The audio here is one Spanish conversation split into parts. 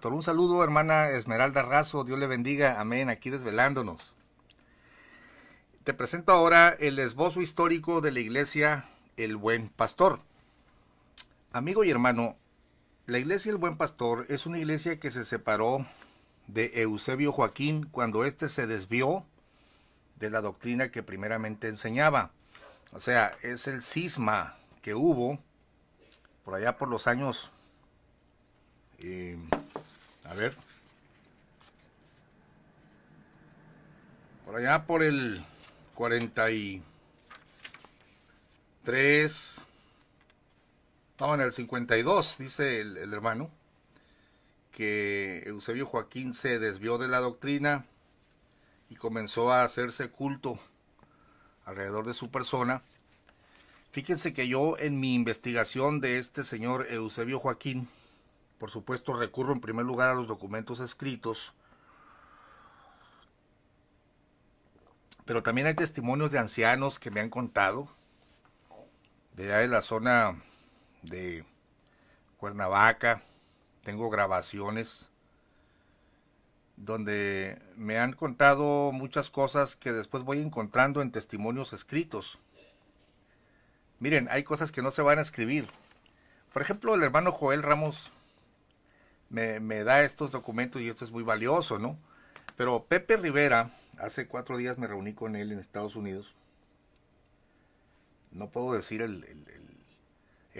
pastor. Un saludo, hermana Esmeralda Razo, Dios le bendiga, amén, aquí desvelándonos. Te presento ahora el esbozo histórico de la iglesia El Buen Pastor. Amigo y hermano, la iglesia El Buen Pastor es una iglesia que se separó de Eusebio Joaquín cuando éste se desvió de la doctrina que primeramente enseñaba. O sea, es el cisma que hubo por allá por los años, por allá por el 43, no, en el 52, dice el hermano, que Eusebio Joaquín se desvió de la doctrina y comenzó a hacerse culto alrededor de su persona. Fíjense que yo en mi investigación de este señor Eusebio Joaquín, por supuesto recurro en primer lugar a los documentos escritos, pero también hay testimonios de ancianos que me han contado, de allá de la zona de Cuernavaca. Tengo grabaciones donde me han contado muchas cosas que después voy encontrando en testimonios escritos. Miren, hay cosas que no se van a escribir. Por ejemplo, el hermano Joel Ramos me da estos documentos y esto es muy valioso, ¿no? Pero Pepe Rivera, hace 4 días me reuní con él en Estados Unidos. No puedo decir el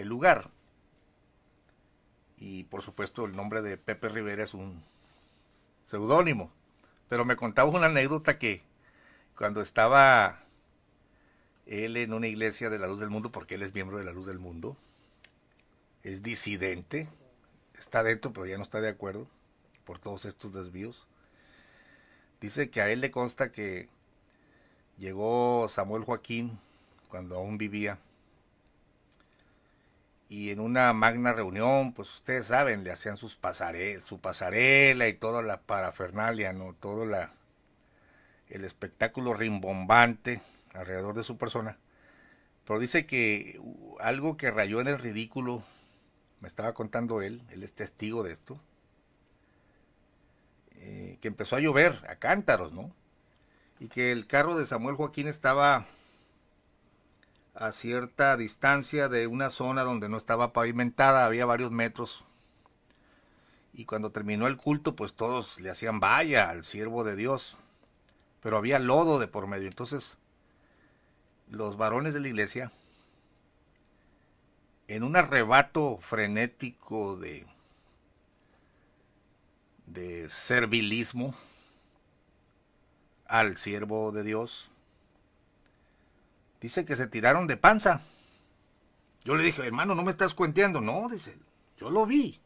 lugar. Y por supuesto el nombre de Pepe Rivera es un seudónimo. Pero me contaba una anécdota que cuando estaba él en una iglesia de la Luz del Mundo, porque él es miembro de la Luz del Mundo, es disidente, está dentro pero ya no está de acuerdo por todos estos desvíos. Dice que a él le consta que llegó Samuel Joaquín cuando aún vivía y en una magna reunión, pues ustedes saben, le hacían su pasarela y toda la parafernalia, ¿no? Todo el espectáculo rimbombante alrededor de su persona. Pero dice que algo que rayó en el ridículo, me estaba contando él es testigo de esto, que empezó a llover a cántaros, ¿no? Y que el carro de Samuel Joaquín estaba a cierta distancia de una zona donde no estaba pavimentada, había varios metros. Y cuando terminó el culto, pues todos le hacían vaya al siervo de Dios. Pero había lodo de por medio. Entonces, los varones de la iglesia, en un arrebato frenético de servilismo al siervo de Dios, dice que se tiraron de panza. Yo le dije, hermano, ¿no me estás cuenteando? No, dice, yo lo vi.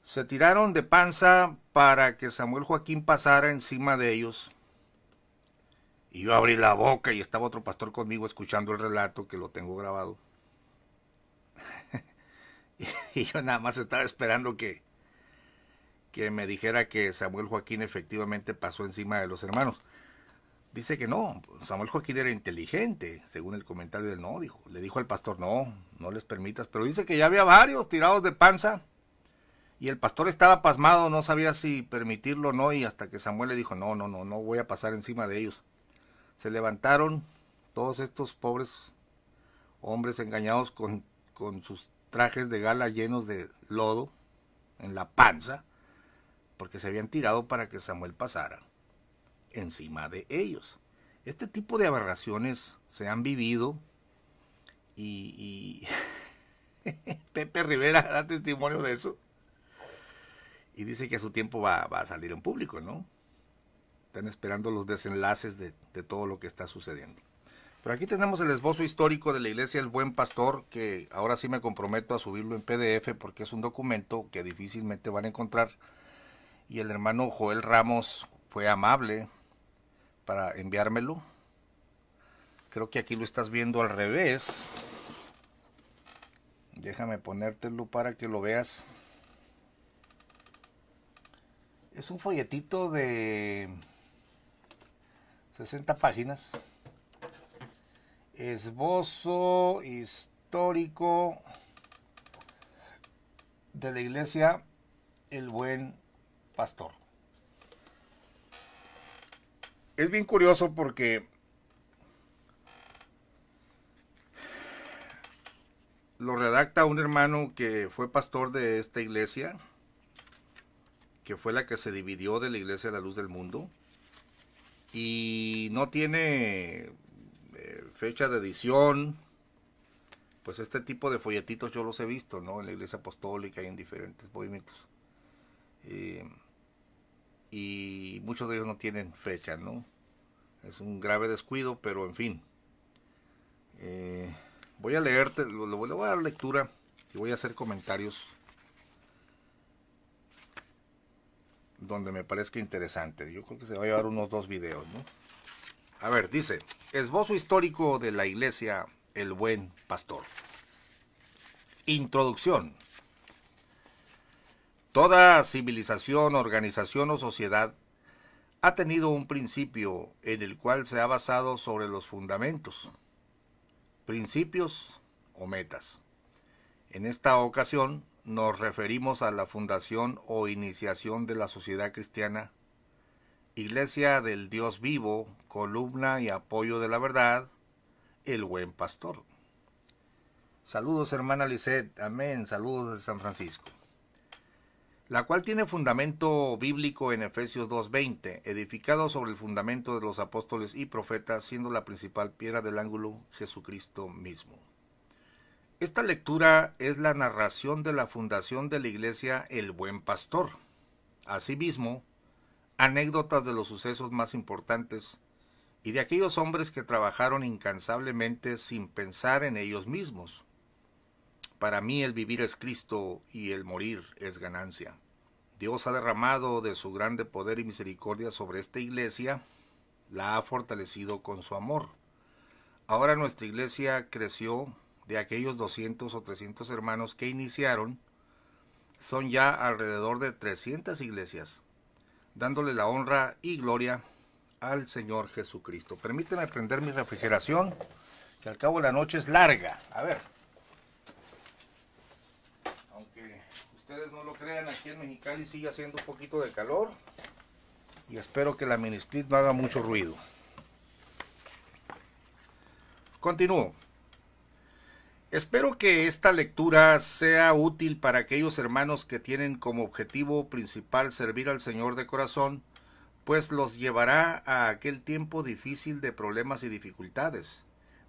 Se tiraron de panza para que Samuel Joaquín pasara encima de ellos. Y yo abrí la boca y estaba otro pastor conmigo escuchando el relato, que lo tengo grabado. Y yo nada más estaba esperando que me dijera que Samuel Joaquín efectivamente pasó encima de los hermanos. Dice que no, Samuel Joaquín era inteligente, según el comentario del no, dijo. Le dijo al pastor, no les permitas, pero dice que ya había varios tirados de panza, y el pastor estaba pasmado, no sabía si permitirlo o no, y hasta que Samuel le dijo, no voy a pasar encima de ellos. Se levantaron todos estos pobres hombres engañados con sus trajes de gala llenos de lodo en la panza, porque se habían tirado para que Samuel pasara encima de ellos. Este tipo de aberraciones se han vivido y Pepe Rivera da testimonio de eso y dice que a su tiempo va a salir en público, ¿no? Están esperando los desenlaces de todo lo que está sucediendo. Pero aquí tenemos el esbozo histórico de la iglesia El Buen Pastor, que ahora sí me comprometo a subirlo en PDF porque es un documento que difícilmente van a encontrar, y el hermano Joel Ramos fue amable para enviármelo. Creo que aquí lo estás viendo al revés. Déjame ponértelo para que lo veas. Es un folletito de 60 páginas. Esbozo histórico de la iglesia el buen pastor. Es bien curioso porque lo redacta un hermano que fue pastor de esta iglesia, que fue la que se dividió de la iglesia de la Luz del Mundo, y no tiene fecha de edición. Pues este tipo de folletitos yo los he visto, ¿no? En la iglesia apostólica y en diferentes movimientos. Y muchos de ellos no tienen fecha, ¿no? Es un grave descuido, pero en fin. Voy a leerte, le voy a dar lectura y voy a hacer comentarios donde me parezca interesante. Yo creo que se va a llevar unos 2 videos, ¿no? A ver, dice, esbozo histórico de la iglesia El Buen Pastor. Introducción. Toda civilización, organización o sociedad ha tenido un principio en el cual se ha basado sobre los fundamentos, principios o metas. En esta ocasión nos referimos a la fundación o iniciación de la sociedad cristiana, Iglesia del Dios vivo, columna y apoyo de la verdad, el Buen Pastor. Saludos, hermana Lisette, amén, saludos desde San Francisco. La cual tiene fundamento bíblico en Efesios 2:20, edificado sobre el fundamento de los apóstoles y profetas, siendo la principal piedra del ángulo Jesucristo mismo. Esta lectura es la narración de la fundación de la iglesia El Buen Pastor. Asimismo, anécdotas de los sucesos más importantes y de aquellos hombres que trabajaron incansablemente sin pensar en ellos mismos. Para mí el vivir es Cristo y el morir es ganancia. Dios ha derramado de su grande poder y misericordia sobre esta iglesia, la ha fortalecido con su amor. Ahora nuestra iglesia creció de aquellos 200 o 300 hermanos que iniciaron, son ya alrededor de 300 iglesias, dándole la honra y gloria al Señor Jesucristo. Permíteme prender mi refrigeración, que al cabo de la noche es larga. A ver. Aunque ustedes no lo crean, aquí en Mexicali sigue haciendo un poquito de calor. Y espero que la mini split no haga mucho ruido. Continúo. Espero que esta lectura sea útil para aquellos hermanos que tienen como objetivo principal servir al Señor de corazón, pues los llevará a aquel tiempo difícil de problemas y dificultades,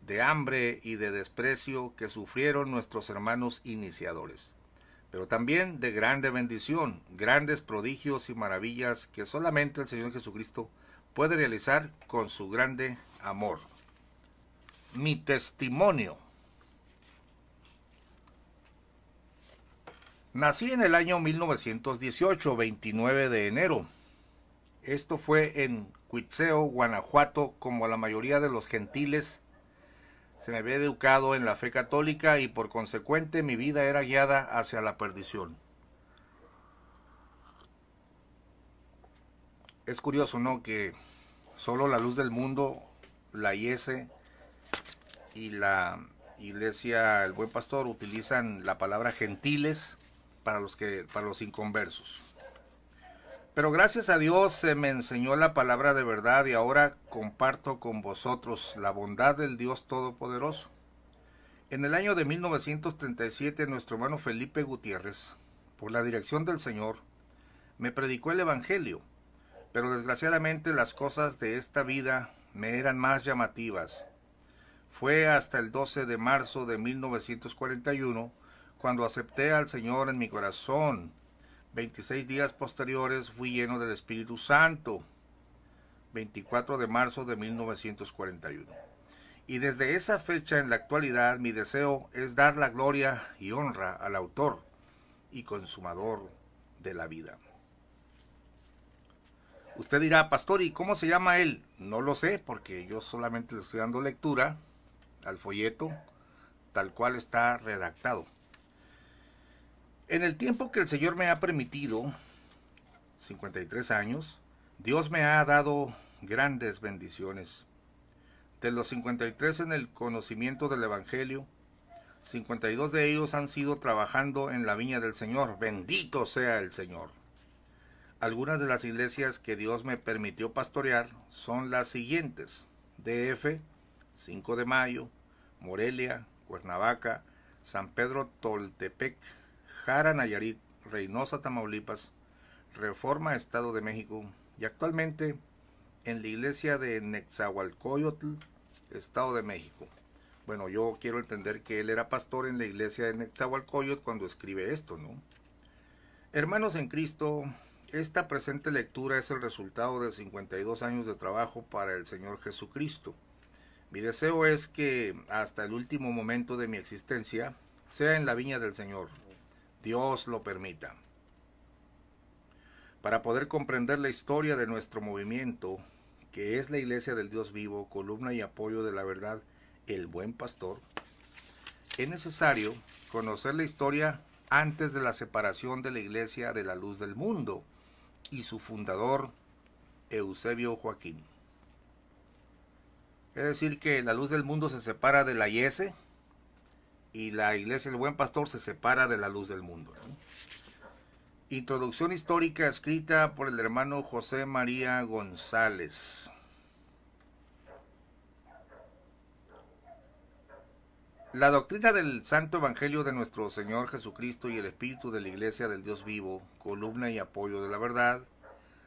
de hambre y de desprecio que sufrieron nuestros hermanos iniciadores, pero también de grande bendición, grandes prodigios y maravillas que solamente el Señor Jesucristo puede realizar con su grande amor. Mi testimonio. Nací en el año 1918, 29 de enero. Esto fue en Cuitzeo, Guanajuato, como la mayoría de los gentiles. Se me había educado en la fe católica y por consecuente mi vida era guiada hacia la perdición. Es curioso, ¿no?, que solo la Luz del Mundo, la IS y la Iglesia El Buen Pastor utilizan la palabra gentiles para los inconversos. Pero gracias a Dios se me enseñó la palabra de verdad y ahora comparto con vosotros la bondad del Dios Todopoderoso. En el año de 1937 nuestro hermano Felipe Gutiérrez, por la dirección del Señor, me predicó el Evangelio, pero desgraciadamente las cosas de esta vida me eran más llamativas. Fue hasta el 12 de marzo de 1941 cuando acepté al Señor en mi corazón. 26 días posteriores fui lleno del Espíritu Santo. 24 de marzo de 1941. Y desde esa fecha en la actualidad mi deseo es dar la gloria y honra al autor y consumador de la vida. Usted dirá, pastor, ¿y cómo se llama él? No lo sé, porque yo solamente le estoy dando lectura al folleto tal cual está redactado. En el tiempo que el Señor me ha permitido, 53 años, Dios me ha dado grandes bendiciones. De los 53 en el conocimiento del Evangelio, 52 de ellos han sido trabajando en la viña del Señor. Bendito sea el Señor. Algunas de las iglesias que Dios me permitió pastorear son las siguientes: DF, 5 de Mayo, Morelia, Cuernavaca, San Pedro Toltepec, Jara, Nayarit, Reynosa, Tamaulipas, Reforma, Estado de México, y actualmente en la iglesia de Nezahualcóyotl, Estado de México. Bueno, yo quiero entender que él era pastor en la iglesia de Nezahualcóyotl cuando escribe esto, ¿no? Hermanos en Cristo, esta presente lectura es el resultado de 52 años de trabajo para el Señor Jesucristo. Mi deseo es que hasta el último momento de mi existencia sea en la viña del Señor. Dios lo permita. Para poder comprender la historia de nuestro movimiento, que es la Iglesia del Dios Vivo, columna y apoyo de la verdad, el Buen Pastor, es necesario conocer la historia antes de la separación de la Iglesia de la Luz del Mundo y su fundador, Eusebio Joaquín. Es decir, que la Luz del Mundo se separa de la IS y la Iglesia del Buen Pastor se separa de la Luz del Mundo, ¿no? Introducción histórica escrita por el hermano José María González. La doctrina del Santo Evangelio de nuestro Señor Jesucristo y el Espíritu de la Iglesia del Dios Vivo, columna y apoyo de la verdad,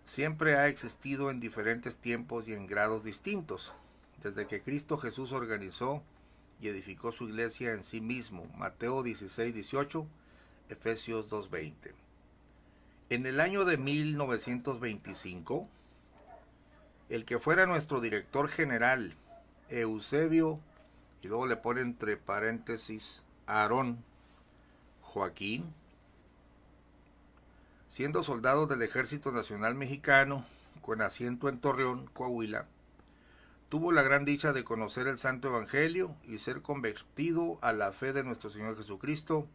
siempre ha existido en diferentes tiempos y en grados distintos, desde que Cristo Jesús organizó y edificó su iglesia en sí mismo, Mateo 16:18, Efesios 2:20. En el año de 1925, el que fuera nuestro director general, Eusebio, y luego le pone entre paréntesis, Aarón Joaquín, siendo soldado del Ejército Nacional Mexicano, con asiento en Torreón, Coahuila, tuvo la gran dicha de conocer el Santo Evangelio y ser convertido a la fe de nuestro Señor Jesucristo,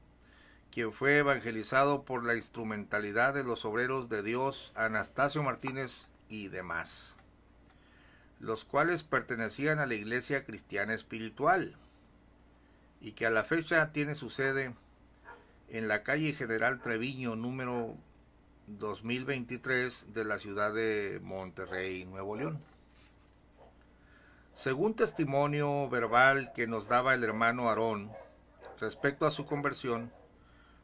quien fue evangelizado por la instrumentalidad de los obreros de Dios, Anastasio Martínez y demás, los cuales pertenecían a la Iglesia Cristiana Espiritual, y que a la fecha tiene su sede en la calle General Treviño, número 2023, de la ciudad de Monterrey, Nuevo León. Según testimonio verbal que nos daba el hermano Aarón respecto a su conversión,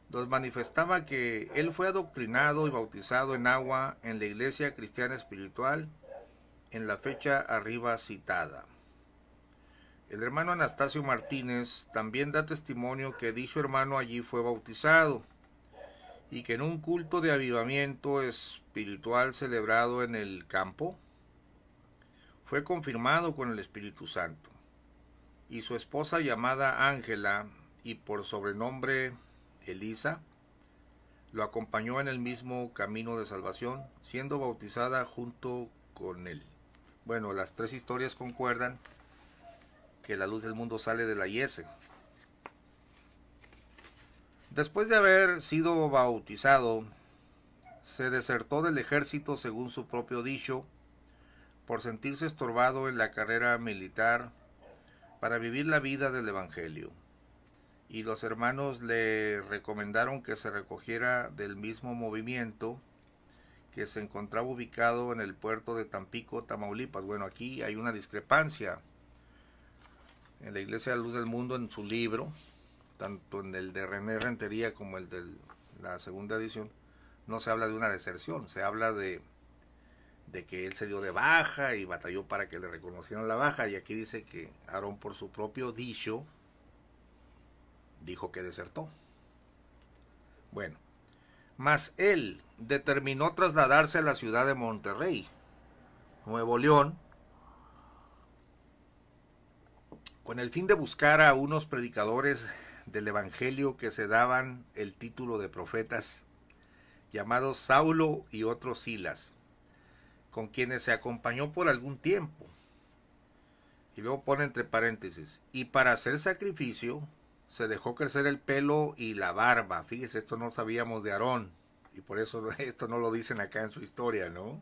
nos manifestaba que él fue adoctrinado y bautizado en agua en la Iglesia Cristiana Espiritual en la fecha arriba citada. El hermano Anastasio Martínez también da testimonio que dicho hermano allí fue bautizado y que en un culto de avivamiento espiritual celebrado en el campo fue confirmado con el Espíritu Santo, y su esposa llamada Ángela y por sobrenombre Elisa lo acompañó en el mismo camino de salvación, siendo bautizada junto con él. Bueno, las tres historias concuerdan que la luz del mundo sale de la IS. Después de haber sido bautizado, se desertó del ejército según su propio dicho, por sentirse estorbado en la carrera militar para vivir la vida del Evangelio. Y los hermanos le recomendaron que se recogiera del mismo movimiento que se encontraba ubicado en el puerto de Tampico, Tamaulipas. Bueno, aquí hay una discrepancia. En la Iglesia de la Luz del Mundo, en su libro, tanto en el de René Rentería como el de la segunda edición, no se habla de una deserción, se habla de que él se dio de baja y batalló para que le reconocieran la baja, y aquí dice que Aarón por su propio dicho dijo que desertó. Bueno, mas él determinó trasladarse a la ciudad de Monterrey, Nuevo León, con el fin de buscar a unos predicadores del Evangelio que se daban el título de profetas, llamados Saulo y otros Silas, con quienes se acompañó por algún tiempo. Y luego pone entre paréntesis, y para hacer sacrificio se dejó crecer el pelo y la barba. Fíjese, esto no sabíamos de Aarón, y por eso esto no lo dicen acá en su historia, ¿no?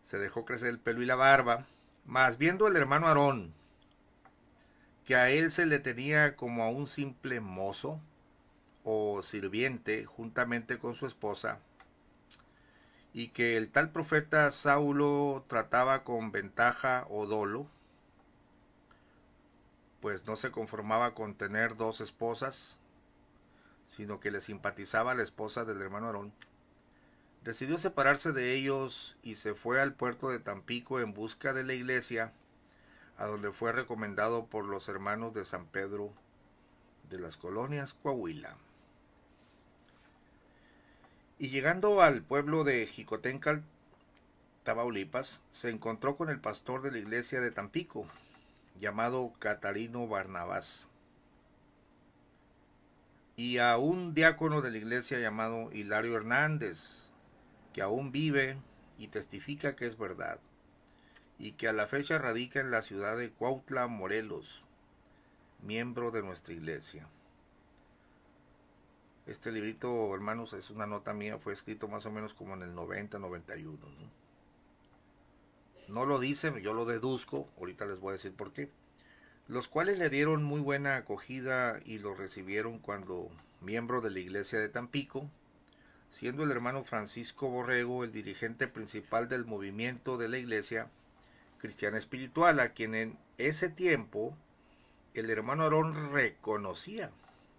Se dejó crecer el pelo y la barba, mas viendo el hermano Aarón que a él se le tenía como a un simple mozo o sirviente juntamente con su esposa, y que el tal profeta Saulo trataba con ventaja o dolo, pues no se conformaba con tener dos esposas, sino que le simpatizaba a la esposa del hermano Aarón. Decidió separarse de ellos y se fue al puerto de Tampico en busca de la iglesia, a donde fue recomendado por los hermanos de San Pedro de las Colonias, Coahuila. Y llegando al pueblo de Jicotencal, Tamaulipas, se encontró con el pastor de la iglesia de Tampico, llamado Catarino Barnabás, y a un diácono de la iglesia llamado Hilario Hernández, que aún vive y testifica que es verdad, y que a la fecha radica en la ciudad de Cuautla, Morelos, miembro de nuestra iglesia. Este librito, hermanos, es una nota mía, fue escrito más o menos como en el 90-91, ¿no? Lo dice, yo lo deduzco, ahorita les voy a decir por qué. Los cuales le dieron muy buena acogida y lo recibieron cuando miembro de la iglesia de Tampico, siendo el hermano Francisco Borrego el dirigente principal del movimiento de la iglesia cristiana espiritual, a quien en ese tiempo el hermano Aarón reconocía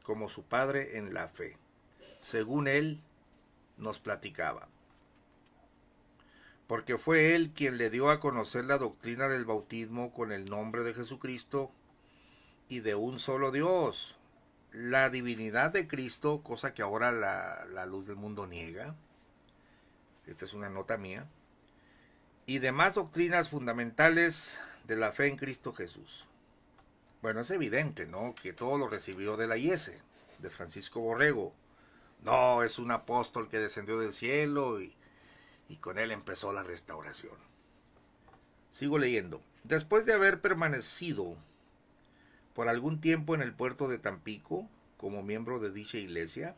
como su padre en la fe, según él nos platicaba, porque fue él quien le dio a conocer la doctrina del bautismo con el nombre de Jesucristo y de un solo Dios, la divinidad de Cristo, cosa que ahora la luz del mundo niega. Esta es una nota mía. Y demás doctrinas fundamentales de la fe en Cristo Jesús. Bueno, es evidente, ¿no?, que todo lo recibió de la IESE, de Francisco Borrego. No, es un apóstol que descendió del cielo y con él empezó la restauración. Sigo leyendo. Después de haber permanecido por algún tiempo en el puerto de Tampico, como miembro de dicha iglesia,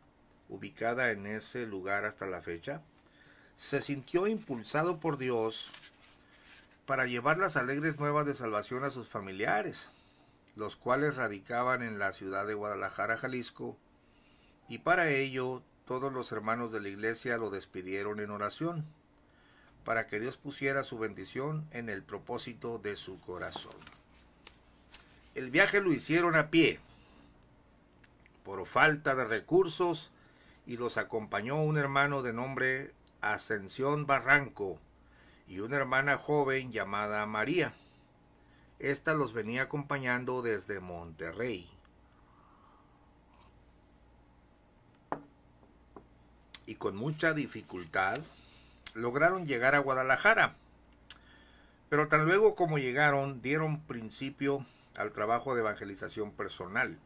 ubicada en ese lugar hasta la fecha, se sintió impulsado por Dios para llevar las alegres nuevas de salvación a sus familiares, los cuales radicaban en la ciudad de Guadalajara, Jalisco, y para ello todos los hermanos de la iglesia lo despidieron en oración, para que Dios pusiera su bendición en el propósito de su corazón. El viaje lo hicieron a pie, por falta de recursos, y los acompañó un hermano de nombre Ascensión Barranco y una hermana joven llamada María. Esta los venía acompañando desde Monterrey. Y con mucha dificultad lograron llegar a Guadalajara. Pero tan luego como llegaron, dieron principio al trabajo de evangelización personal,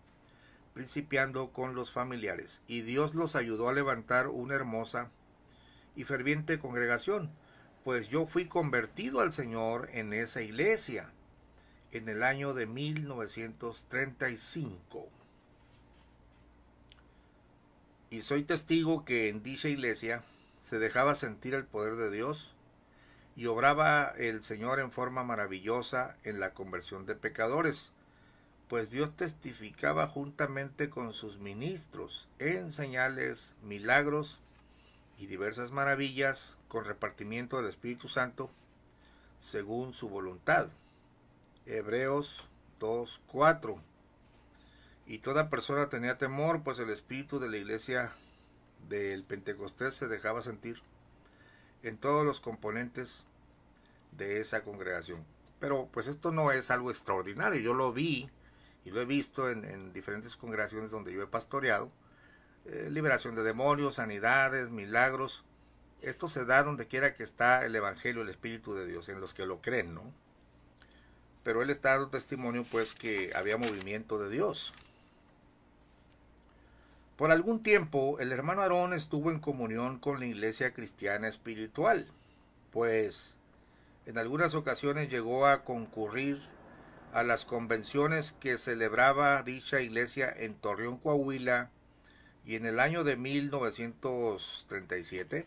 principiando con los familiares. Y Dios los ayudó a levantar una hermosa y ferviente congregación, pues yo fui convertido al Señor en esa iglesia en el año de 1935. Y soy testigo que en dicha iglesia se dejaba sentir el poder de Dios y obraba el Señor en forma maravillosa en la conversión de pecadores, pues Dios testificaba juntamente con sus ministros en señales, milagros y diversas maravillas con repartimiento del Espíritu Santo según su voluntad. Hebreos 2:4. Y toda persona tenía temor, pues el espíritu de la iglesia del Pentecostés se dejaba sentir en todos los componentes de esa congregación. Pero pues esto no es algo extraordinario, yo lo vi y lo he visto en diferentes congregaciones donde yo he pastoreado. Liberación de demonios, sanidades, milagros. Esto se da donde quiera que está el Evangelio, el Espíritu de Dios, en los que lo creen, ¿no? Pero él está dando testimonio, pues, que había movimiento de Dios. Por algún tiempo, el hermano Aarón estuvo en comunión con la iglesia cristiana espiritual, pues en algunas ocasiones llegó a concurrir a las convenciones que celebraba dicha iglesia en Torreón, Coahuila, y en el año de 1937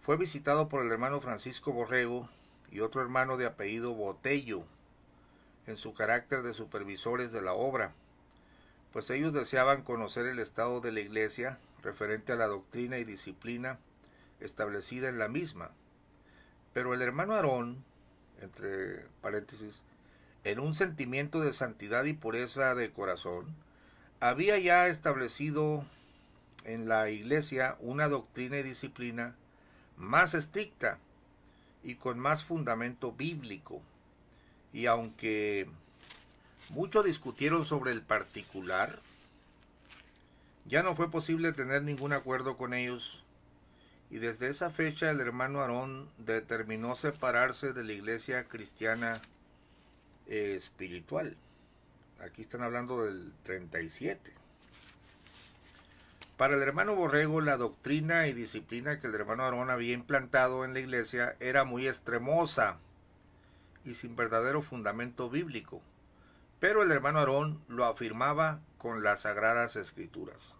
fue visitado por el hermano Francisco Borrego y otro hermano de apellido Botello, en su carácter de supervisores de la obra, pues ellos deseaban conocer el estado de la iglesia referente a la doctrina y disciplina establecida en la misma. Pero el hermano Aarón, entre paréntesis, en un sentimiento de santidad y pureza de corazón, había ya establecido en la iglesia una doctrina y disciplina más estricta y con más fundamento bíblico. Y aunque muchos discutieron sobre el particular, ya no fue posible tener ningún acuerdo con ellos, y desde esa fecha el hermano Aarón determinó separarse de la iglesia cristiana espiritual. Aquí están hablando del 37. Para el hermano Borrego, la doctrina y disciplina que el hermano Aarón había implantado en la iglesia era muy extremosa y sin verdadero fundamento bíblico, pero el hermano Aarón lo afirmaba con las sagradas escrituras.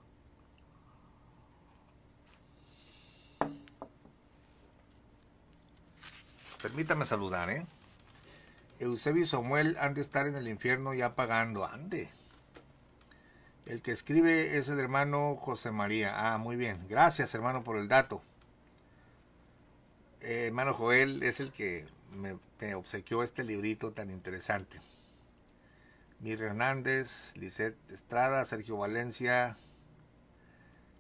Permítame saludar, Eusebio y Samuel han de estar en el infierno ya pagando. Ande. El que escribe es el hermano José María. Ah, muy bien. Gracias, hermano, por el dato. Hermano Joel es el que me obsequió este librito tan interesante. Mir Hernández, Lisette Estrada, Sergio Valencia.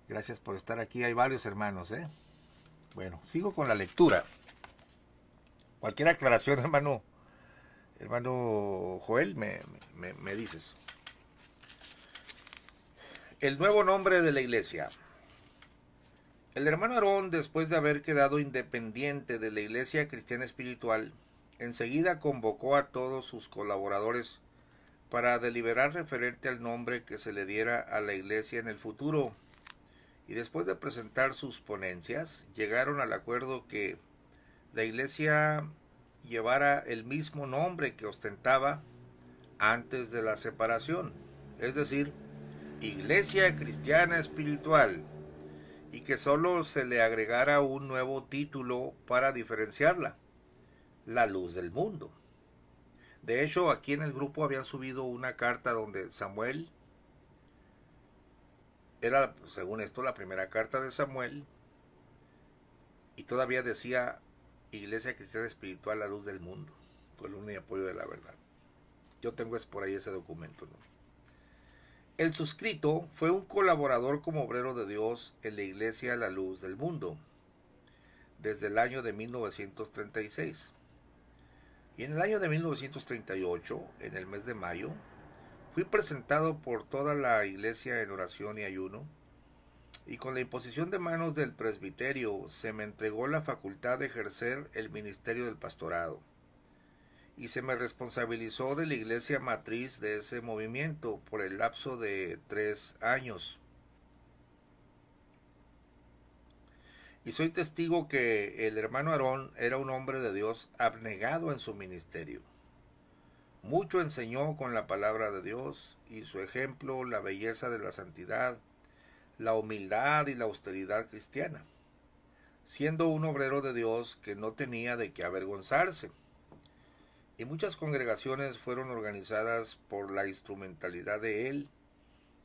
Gracias por estar aquí. Hay varios hermanos, Bueno, sigo con la lectura. Cualquier aclaración, hermano Joel, me dices. El nuevo nombre de la iglesia. El hermano Aarón, después de haber quedado independiente de la iglesia cristiana espiritual, enseguida convocó a todos sus colaboradores para deliberar referente al nombre que se le diera a la iglesia en el futuro, y después de presentar sus ponencias, llegaron al acuerdo que la iglesia llevara el mismo nombre que ostentaba antes de la separación, es decir, Iglesia Cristiana Espiritual, y que solo se le agregara un nuevo título para diferenciarla, la luz del mundo. De hecho, aquí en el grupo habían subido una carta donde Samuel, era según esto la primera carta de Samuel, y todavía decía Iglesia Cristiana Espiritual, la luz del mundo, columna y apoyo de la verdad. Yo tengo por ahí ese documento, ¿no? El suscrito fue un colaborador como obrero de Dios en la iglesia La Luz del Mundo desde el año de 1936. Y en el año de 1938, en el mes de mayo, fui presentado por toda la iglesia en oración y ayuno, y con la imposición de manos del presbiterio se me entregó la facultad de ejercer el ministerio del pastorado, y se me responsabilizó de la iglesia matriz de ese movimiento por el lapso de 3 años. Y soy testigo que el hermano Aarón era un hombre de Dios abnegado en su ministerio. Mucho enseñó con la palabra de Dios, y su ejemplo, la belleza de la santidad, la humildad y la austeridad cristiana, siendo un obrero de Dios que no tenía de qué avergonzarse. Y muchas congregaciones fueron organizadas por la instrumentalidad de él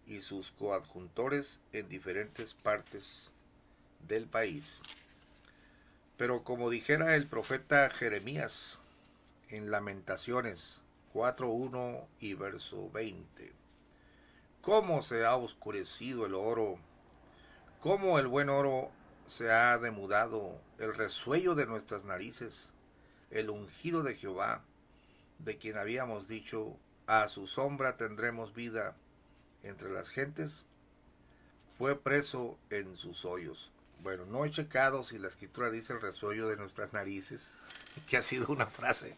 y sus coadjuntores en diferentes partes del país. Pero como dijera el profeta Jeremías en Lamentaciones 4:1 y verso 20, ¿cómo se ha oscurecido el oro? ¿Cómo el buen oro se ha demudado? El resuello de nuestras narices, el ungido de Jehová, de quien habíamos dicho, a su sombra tendremos vida entre las gentes, fue preso en sus hoyos. Bueno, no he checado si la escritura dice el resuello de nuestras narices, que ha sido una frase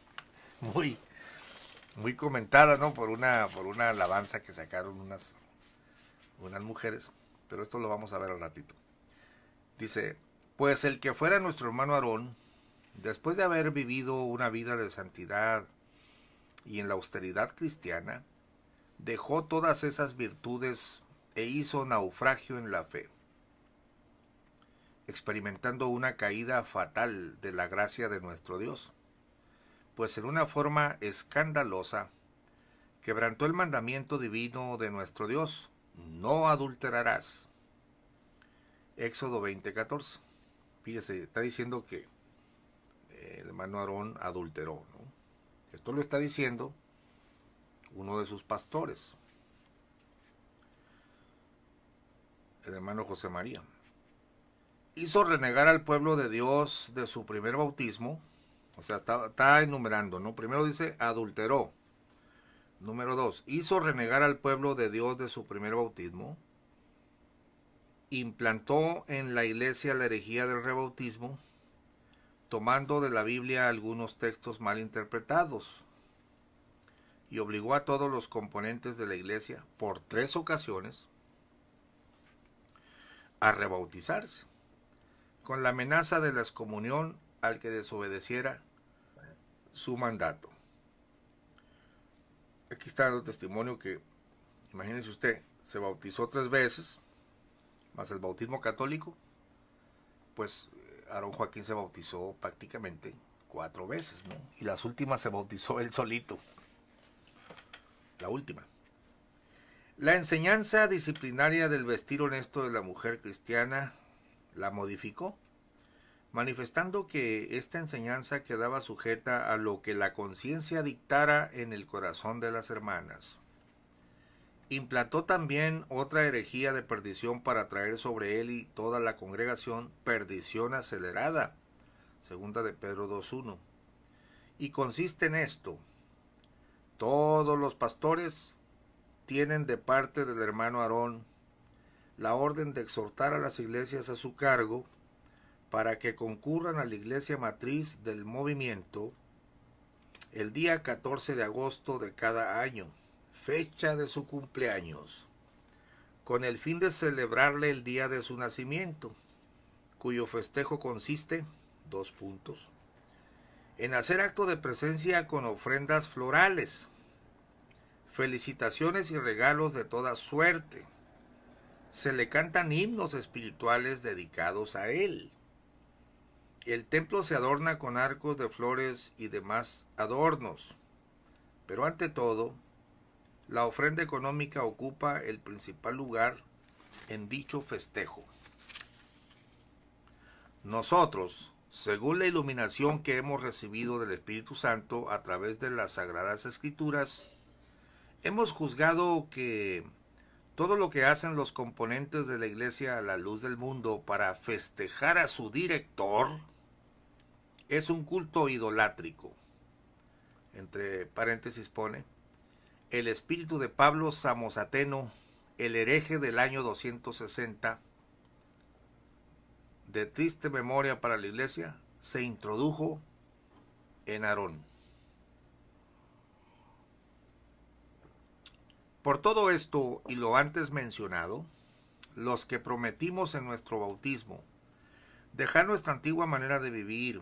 muy comentada, ¿no? Por una alabanza que sacaron unas mujeres, pero esto lo vamos a ver al ratito. Dice, pues el que fuera nuestro hermano Aarón, después de haber vivido una vida de santidad y en la austeridad cristiana, dejó todas esas virtudes e hizo naufragio en la fe, experimentando una caída fatal de la gracia de nuestro Dios, pues en una forma escandalosa quebrantó el mandamiento divino de nuestro Dios: no adulterarás. Éxodo 20:14. Fíjese, está diciendo que el hermano Aarón adulteró, ¿no? Esto lo está diciendo uno de sus pastores, el hermano José María. Hizo renegar al pueblo de Dios de su primer bautismo. O sea, está enumerando, ¿no? Primero dice adulteró. Número 2, hizo renegar al pueblo de Dios de su primer bautismo. Implantó en la iglesia la herejía del rebautismo, tomando de la Biblia algunos textos mal interpretados. Y obligó a todos los componentes de la iglesia, por 3 ocasiones, a rebautizarse, con la amenaza de la excomunión al que desobedeciera su mandato. Aquí está el testimonio que, imagínense usted, se bautizó 3 veces, más el bautismo católico, pues Aarón Joaquín se bautizó prácticamente 4 veces, ¿no? Y las últimas se bautizó él solito. La última. La enseñanza disciplinaria del vestir honesto de la mujer cristiana la modificó, manifestando que esta enseñanza quedaba sujeta a lo que la conciencia dictara en el corazón de las hermanas. Implantó también otra herejía de perdición para traer sobre él y toda la congregación perdición acelerada, segunda de Pedro 2:1. Y consiste en esto: todos los pastores tienen de parte del hermano Aarón la orden de exhortar a las iglesias a su cargo para que concurran a la iglesia matriz del movimiento el día 14 de agosto de cada año, fecha de su cumpleaños, con el fin de celebrarle el día de su nacimiento, cuyo festejo consiste, 2 puntos, en hacer acto de presencia con ofrendas florales, felicitaciones y regalos de toda suerte. Se le cantan himnos espirituales dedicados a él. El templo se adorna con arcos de flores y demás adornos. Pero ante todo, la ofrenda económica ocupa el principal lugar en dicho festejo. Nosotros, según la iluminación que hemos recibido del Espíritu Santo a través de las Sagradas Escrituras, hemos juzgado que todo lo que hacen los componentes de la Iglesia a la luz del mundo para festejar a su director es un culto idolátrico. Entre paréntesis pone: el espíritu de Pablo Samosateno, el hereje del año 260, de triste memoria para la Iglesia, se introdujo en Aarón. Por todo esto y lo antes mencionado, los que prometimos en nuestro bautismo dejar nuestra antigua manera de vivir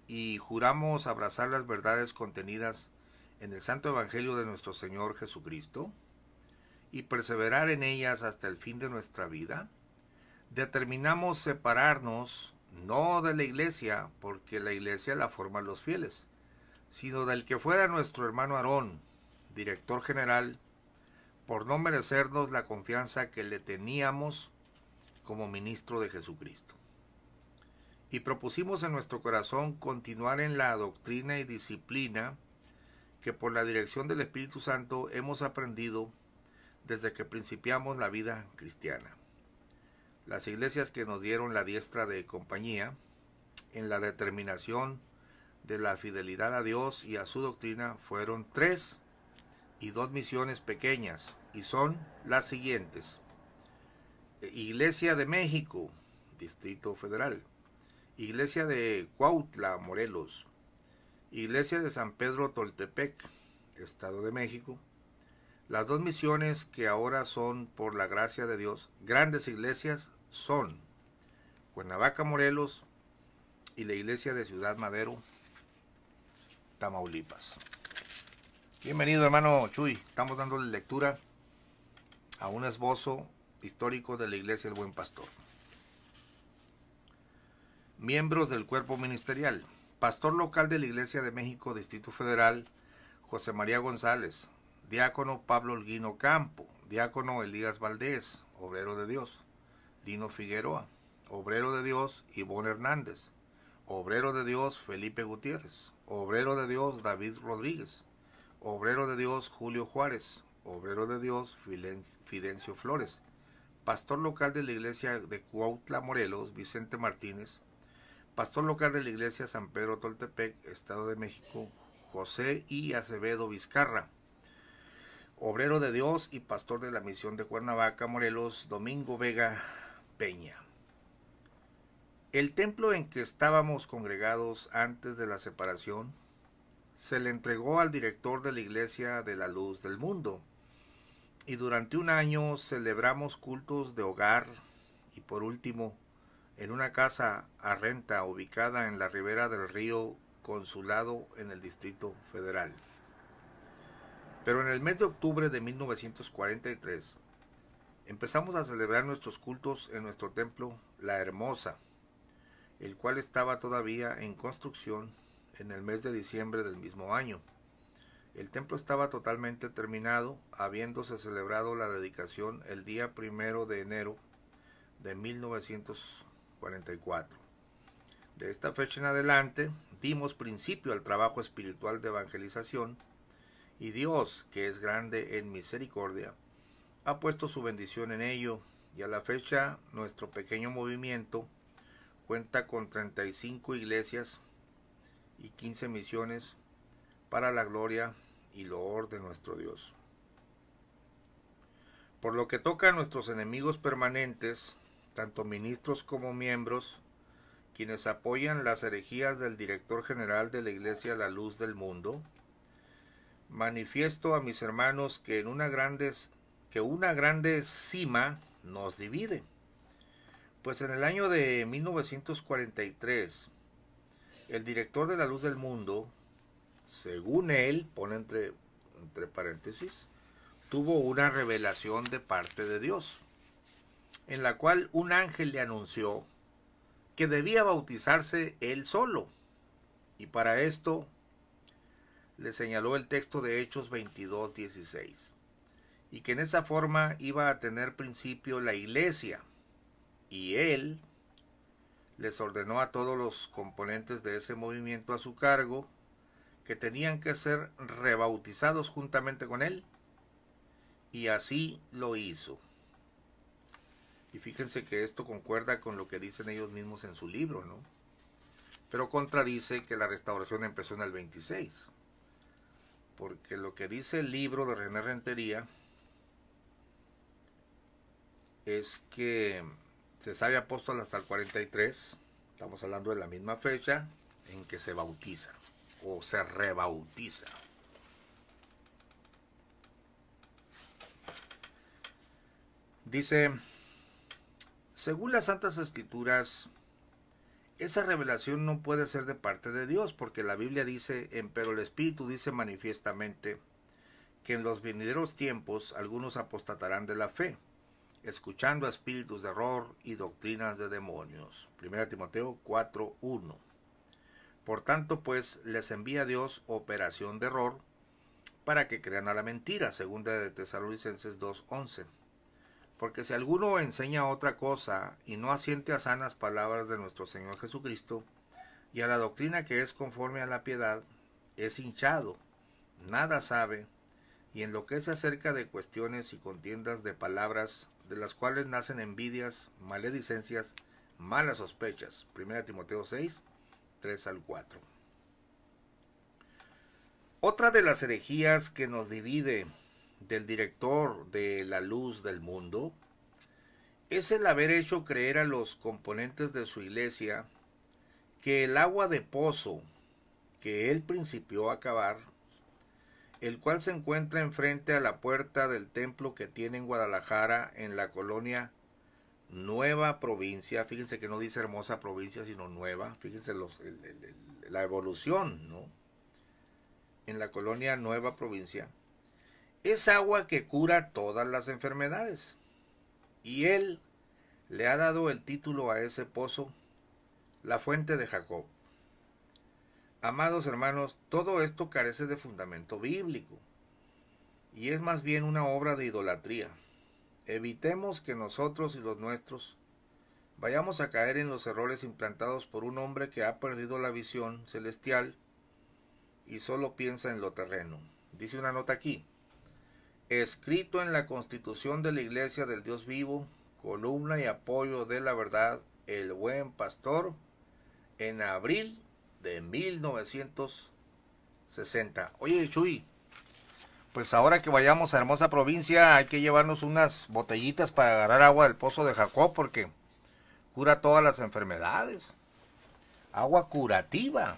y juramos abrazar las verdades contenidas en el Santo Evangelio de nuestro Señor Jesucristo y perseverar en ellas hasta el fin de nuestra vida, determinamos separarnos no de la Iglesia, porque la Iglesia la forman los fieles, sino del que fuera nuestro hermano Aarón, director general, por no merecernos la confianza que le teníamos como ministro de Jesucristo. Y propusimos en nuestro corazón continuar en la doctrina y disciplina que por la dirección del Espíritu Santo hemos aprendido desde que principiamos la vida cristiana. Las iglesias que nos dieron la diestra de compañía en la determinación de la fidelidad a Dios y a su doctrina fueron 3 y 2 misiones pequeñas, y son las siguientes: Iglesia de México, Distrito Federal; Iglesia de Cuautla, Morelos; Iglesia de San Pedro Toltepec, Estado de México. Las 2 misiones que ahora son, por la gracia de Dios, grandes iglesias son Cuernavaca, Morelos, y la Iglesia de Ciudad Madero, Tamaulipas. Bienvenido, hermano Chuy. Estamos dándole lectura a un esbozo histórico de la Iglesia del Buen Pastor. Miembros del cuerpo ministerial: pastor local de la Iglesia de México, Distrito Federal, José María González, diácono Pablo Holguino Campo, diácono Elías Valdés, obrero de Dios, Dino Figueroa, obrero de Dios Ivonne Hernández, obrero de Dios Felipe Gutiérrez, obrero de Dios David Rodríguez, obrero de Dios Julio Juárez, obrero de Dios Fidencio Flores, pastor local de la iglesia de Cuautla, Morelos, Vicente Martínez, pastor local de la iglesia San Pedro Toltepec, Estado de México, José I. Acevedo Vizcarra, obrero de Dios y pastor de la misión de Cuernavaca, Morelos, Domingo Vega Peña. El templo en que estábamos congregados antes de la separación se le entregó al director de la Iglesia de la Luz del Mundo, y durante un año celebramos cultos de hogar y por último en una casa a renta ubicada en la ribera del río Consulado en el Distrito Federal. Pero en el mes de octubre de 1943 empezamos a celebrar nuestros cultos en nuestro templo La Hermosa, el cual estaba todavía en construcción en el mes de diciembre del mismo año. El templo estaba totalmente terminado, habiéndose celebrado la dedicación el día 1 de enero de 1944. De esta fecha en adelante dimos principio al trabajo espiritual de evangelización, y Dios, que es grande en misericordia, ha puesto su bendición en ello, y a la fecha nuestro pequeño movimiento cuenta con 35 iglesias y 15 misiones para la gloria y loor de nuestro Dios. Por lo que toca a nuestros enemigos permanentes, tanto ministros como miembros, quienes apoyan las herejías del director general de la Iglesia La Luz del Mundo, manifiesto a mis hermanos que una grande cima nos divide. Pues en el año de 1943, el director de La Luz del Mundo, según él, pone entre paréntesis, tuvo una revelación de parte de Dios, en la cual un ángel le anunció que debía bautizarse él solo, y para esto le señaló el texto de Hechos 22:16, y que en esa forma iba a tener principio la iglesia, y él les ordenó a todos los componentes de ese movimiento a su cargo que tenían que ser rebautizados juntamente con él, y así lo hizo. Y fíjense que esto concuerda con lo que dicen ellos mismos en su libro, ¿no? Pero contradice que la restauración empezó en el 26, porque lo que dice el libro de René Rentería es que se sabe apóstol hasta el 43, estamos hablando de la misma fecha en que se bautiza o se rebautiza. Dice, según las Santas Escrituras, esa revelación no puede ser de parte de Dios, porque la Biblia dice, pero el Espíritu dice manifiestamente que en los venideros tiempos algunos apostatarán de la fe, escuchando a espíritus de error y doctrinas de demonios. 1 Timoteo 4:1. Por tanto, pues, les envía Dios operación de error para que crean a la mentira, 2 de Tesalonicenses 2:11. Porque si alguno enseña otra cosa y no asiente a sanas palabras de nuestro Señor Jesucristo y a la doctrina que es conforme a la piedad, es hinchado, nada sabe, y enloquece acerca de cuestiones y contiendas de palabras, de las cuales nacen envidias, maledicencias, malas sospechas. 1 Timoteo 6, 3 al 4. Otra de las herejías que nos divide del director de La Luz del Mundo es el haber hecho creer a los componentes de su iglesia que el agua de pozo que él principió a cavar, el cual se encuentra enfrente a la puerta del templo que tiene en Guadalajara, en la colonia Nueva Provincia, fíjense que no dice Hermosa Provincia, sino Nueva, fíjense la evolución, ¿no? En la colonia Nueva Provincia, es agua que cura todas las enfermedades, y él le ha dado el título a ese pozo, la fuente de Jacob. Amados hermanos, todo esto carece de fundamento bíblico. y es más bien una obra de idolatría. Evitemos que nosotros y los nuestros vayamos a caer en los errores implantados por un hombre que ha perdido la visión celestial y solo piensa en lo terreno. Dice una nota aquí: escrito en la Constitución de la Iglesia del Dios Vivo, columna y apoyo de la verdad, el Buen Pastor, en abril de 1960. Oye, Chuy, pues ahora que vayamos a hermosa provincia hay que llevarnos unas botellitas para agarrar agua del pozo de Jacob, porque cura todas las enfermedades. Agua curativa.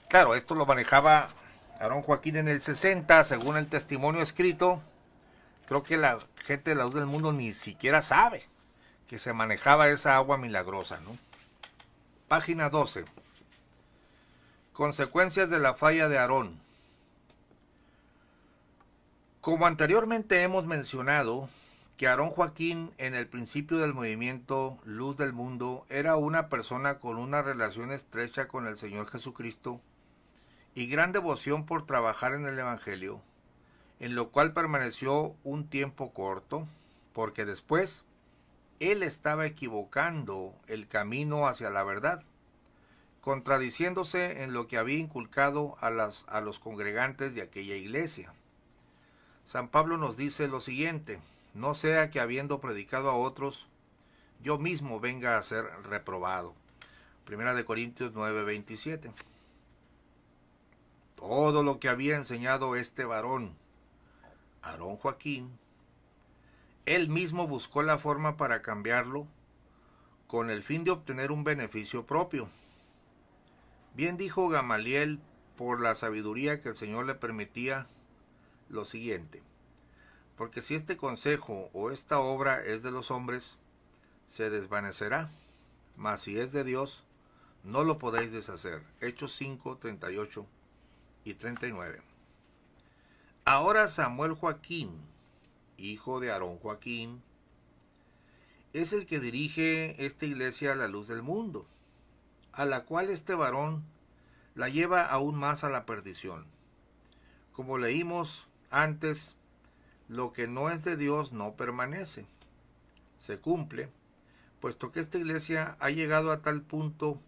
Claro, esto lo manejaba Aarón Joaquín en el 60, según el testimonio escrito. Creo que la gente de la luz del mundo ni siquiera sabe que se manejaba esa agua milagrosa, ¿no? Página 12. Consecuencias de la falla de Aarón. Como anteriormente hemos mencionado, que Aarón Joaquín en el principio del movimiento Luz del Mundo era una persona con una relación estrecha con el Señor Jesucristo y gran devoción por trabajar en el Evangelio, en lo cual permaneció un tiempo corto, porque después él estaba equivocando el camino hacia la verdad, contradiciéndose en lo que había inculcado a los congregantes de aquella iglesia. San Pablo nos dice lo siguiente: no sea que habiendo predicado a otros, yo mismo venga a ser reprobado. Primera de Corintios 9:27. Todo lo que había enseñado este varón, Aarón Joaquín, él mismo buscó la forma para cambiarlo con el fin de obtener un beneficio propio. Bien dijo Gamaliel, por la sabiduría que el Señor le permitía, lo siguiente: porque si este consejo o esta obra es de los hombres, se desvanecerá, mas si es de Dios, no lo podéis deshacer. Hechos 5, 38 y 39. Ahora Samuel Joaquín, hijo de Aarón Joaquín, es el que dirige esta iglesia a la luz del mundo, a la cual este varón la lleva aún más a la perdición. Como leímos antes, lo que no es de Dios no permanece. Se cumple, puesto que esta iglesia ha llegado a tal punto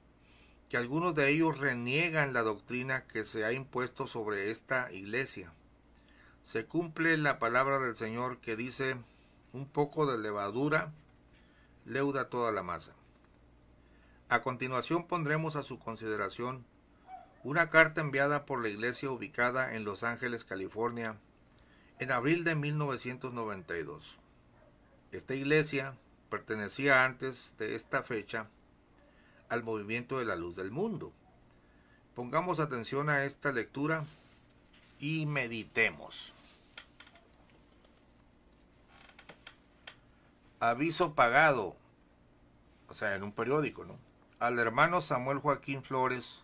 que algunos de ellos reniegan la doctrina que se ha impuesto sobre esta iglesia. Se cumple la palabra del Señor que dice: un poco de levadura leuda toda la masa. A continuación pondremos a su consideración una carta enviada por la iglesia ubicada en Los Ángeles, California, en abril de 1992. Esta iglesia pertenecía antes de esta fecha al movimiento de la luz del mundo. Pongamos atención a esta lectura y meditemos. Aviso pagado, o sea, en un periódico, ¿no? Al hermano Samuel Joaquín Flores,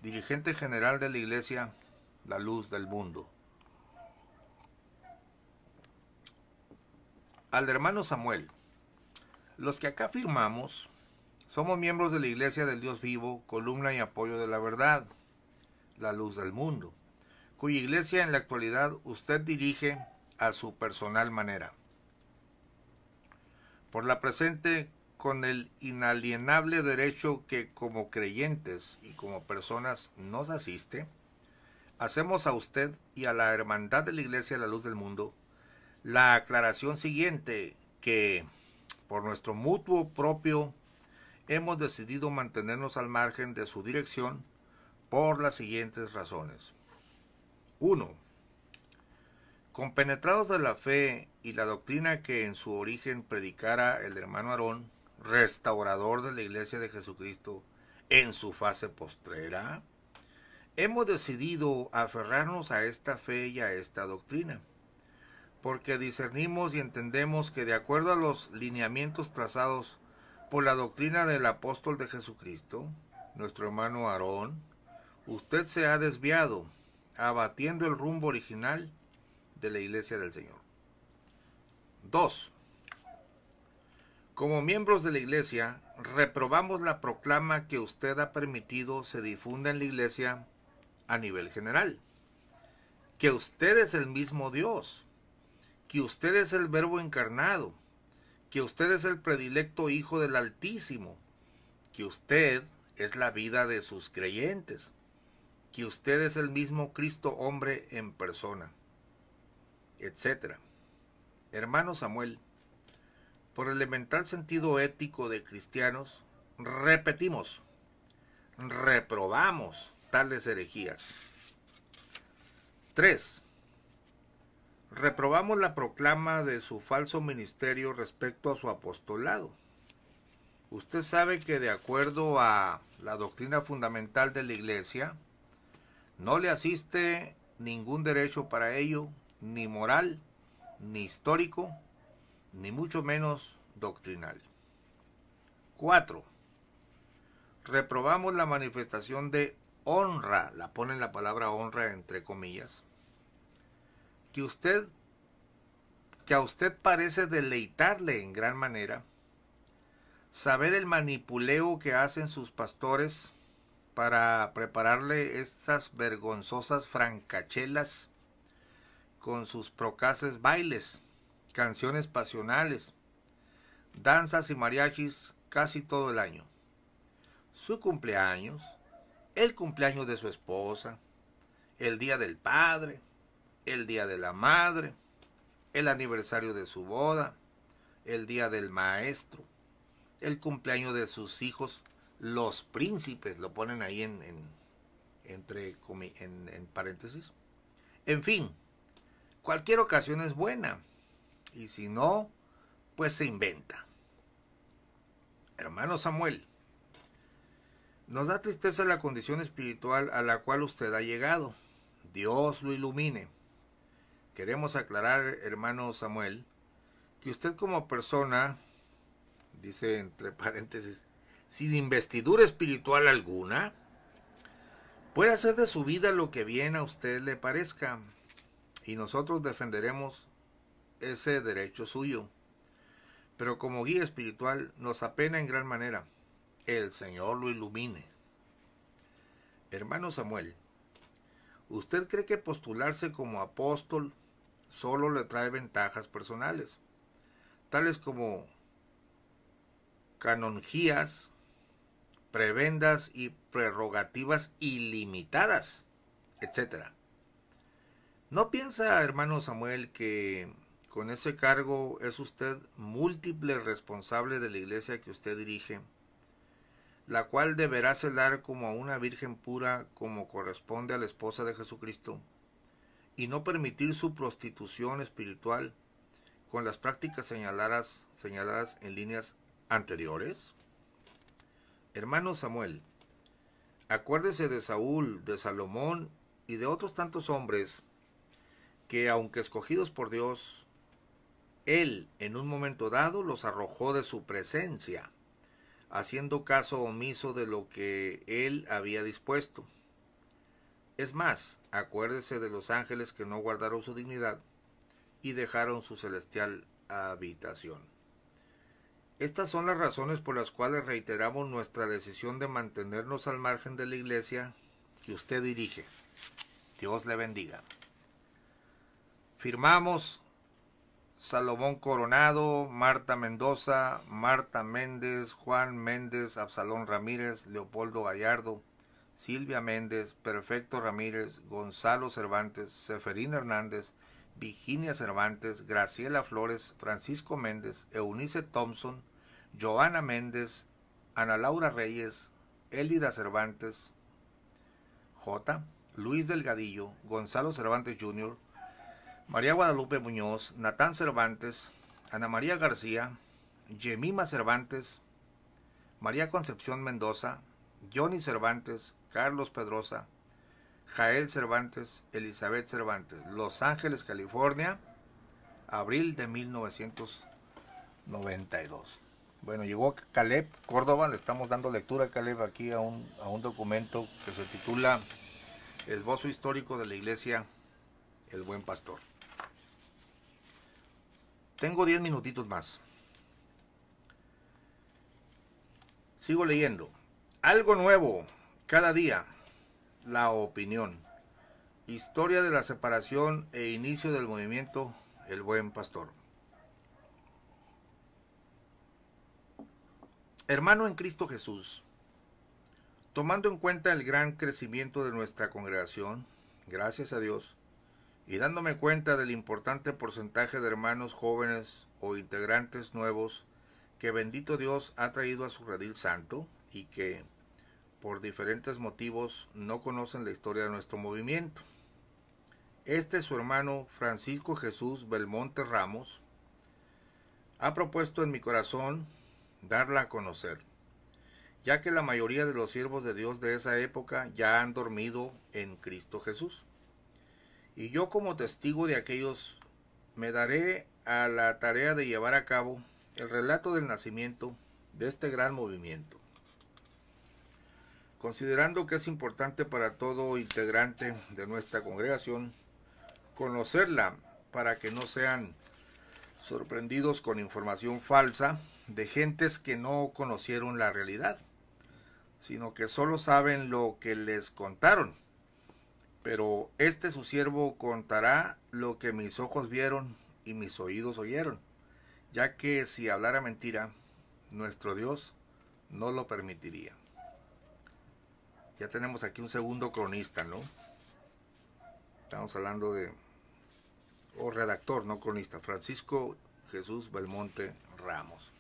dirigente general de la iglesia La Luz del Mundo. Al hermano Samuel: los que acá firmamos somos miembros de la Iglesia del Dios Vivo, columna y apoyo de la verdad, La Luz del Mundo, cuya iglesia en la actualidad usted dirige a su personal manera. Por la presente, con el inalienable derecho que como creyentes y como personas nos asiste, hacemos a usted y a la hermandad de la Iglesia de la Luz del Mundo la aclaración siguiente, que por nuestro mutuo propio hemos decidido mantenernos al margen de su dirección por las siguientes razones. 1. Compenetrados de la fe y la doctrina que en su origen predicara el hermano Aarón, restaurador de la Iglesia de Jesucristo en su fase postrera, hemos decidido aferrarnos a esta fe y a esta doctrina, porque discernimos y entendemos que de acuerdo a los lineamientos trazados por la doctrina del apóstol de Jesucristo, nuestro hermano Aarón, usted se ha desviado, abatiendo el rumbo original de la Iglesia del Señor. 2. Como miembros de la Iglesia, reprobamos la proclama que usted ha permitido se difunda en la Iglesia a nivel general, que usted es el mismo Dios, que usted es el Verbo encarnado, que usted es el predilecto Hijo del Altísimo, que usted es la vida de sus creyentes, que usted es el mismo Cristo hombre en persona, etc. Hermano Samuel, por elemental sentido ético de cristianos, repetimos, reprobamos tales herejías. 3. Reprobamos la proclama de su falso ministerio respecto a su apostolado. Usted sabe que de acuerdo a la doctrina fundamental de la Iglesia, no le asiste ningún derecho para ello, ni moral, ni histórico, ni mucho menos doctrinal. 4. Reprobamos la manifestación de honra, la ponen la palabra honra entre comillas, que a usted parece deleitarle en gran manera saber el manipuleo que hacen sus pastores para prepararle estas vergonzosas francachelas con sus procaces bailes, canciones pasionales, danzas y mariachis casi todo el año. Su cumpleaños, el cumpleaños de su esposa, el día del padre, el día de la madre, el aniversario de su boda, el día del maestro, el cumpleaños de sus hijos, los príncipes, lo ponen ahí en paréntesis. En fin, cualquier ocasión es buena, y si no, pues se inventa. Hermano Samuel, nos da tristeza la condición espiritual a la cual usted ha llegado. Dios lo ilumine. Queremos aclarar, hermano Samuel, que usted como persona, dice entre paréntesis, sin investidura espiritual alguna, puede hacer de su vida lo que bien a usted le parezca, y nosotros defenderemos ese derecho suyo. Pero como guía espiritual nos apena en gran manera. El Señor lo ilumine. Hermano Samuel, ¿usted cree que postularse como apóstol solo le trae ventajas personales, tales como canonjías, prebendas y prerrogativas ilimitadas, etcétera? ¿No piensa, hermano Samuel, que con ese cargo es usted múltiple responsable de la iglesia que usted dirige, la cual deberá celar como a una virgen pura como corresponde a la esposa de Jesucristo, y no permitir su prostitución espiritual con las prácticas señaladas en líneas anteriores? Hermano Samuel, acuérdese de Saúl, de Salomón y de otros tantos hombres que, aunque escogidos por Dios, Él en un momento dado los arrojó de su presencia, haciendo caso omiso de lo que Él había dispuesto. Es más, acuérdese de los ángeles que no guardaron su dignidad y dejaron su celestial habitación. Estas son las razones por las cuales reiteramos nuestra decisión de mantenernos al margen de la iglesia que usted dirige. Dios le bendiga. Firmamos Salomón Coronado, Marta Mendoza, Marta Méndez, Juan Méndez, Absalón Ramírez, Leopoldo Gallardo, Silvia Méndez, Perfecto Ramírez, Gonzalo Cervantes, Seferín Hernández, Virginia Cervantes, Graciela Flores, Francisco Méndez, Eunice Thompson, Joana Méndez, Ana Laura Reyes, Élida Cervantes, J. Luis Delgadillo, Gonzalo Cervantes Jr., María Guadalupe Muñoz, Natán Cervantes, Ana María García, Yemima Cervantes, María Concepción Mendoza, Johnny Cervantes, Carlos Pedrosa, Jael Cervantes, Elizabeth Cervantes, Los Ángeles, California, abril de 1992. Bueno, llegó Caleb Córdoba, le estamos dando lectura a Caleb aquí a un documento que se titula Esbozo histórico de la Iglesia El Buen Pastor. Tengo 10 minutitos más. Sigo leyendo. Algo nuevo cada día. La opinión. Historia de la separación e inicio del movimiento El Buen Pastor. Hermano en Cristo Jesús, tomando en cuenta el gran crecimiento de nuestra congregación, gracias a Dios, y dándome cuenta del importante porcentaje de hermanos jóvenes o integrantes nuevos que bendito Dios ha traído a su redil santo y que, por diferentes motivos, no conocen la historia de nuestro movimiento. Su hermano Francisco Jesús Belmonte Ramos ha propuesto en mi corazón darla a conocer, ya que la mayoría de los siervos de Dios de esa época ya han dormido en Cristo Jesús. Y yo, como testigo de aquellos, me daré a la tarea de llevar a cabo el relato del nacimiento de este gran movimiento, considerando que es importante para todo integrante de nuestra congregación conocerla para que no sean sorprendidos con información falsa de gentes que no conocieron la realidad, sino que solo saben lo que les contaron. Pero su siervo contará lo que mis ojos vieron y mis oídos oyeron, ya que si hablara mentira, nuestro Dios no lo permitiría. Ya tenemos aquí un segundo cronista, ¿no? Estamos hablando de, redactor, no cronista, Francisco Jesús Belmonte Ramos.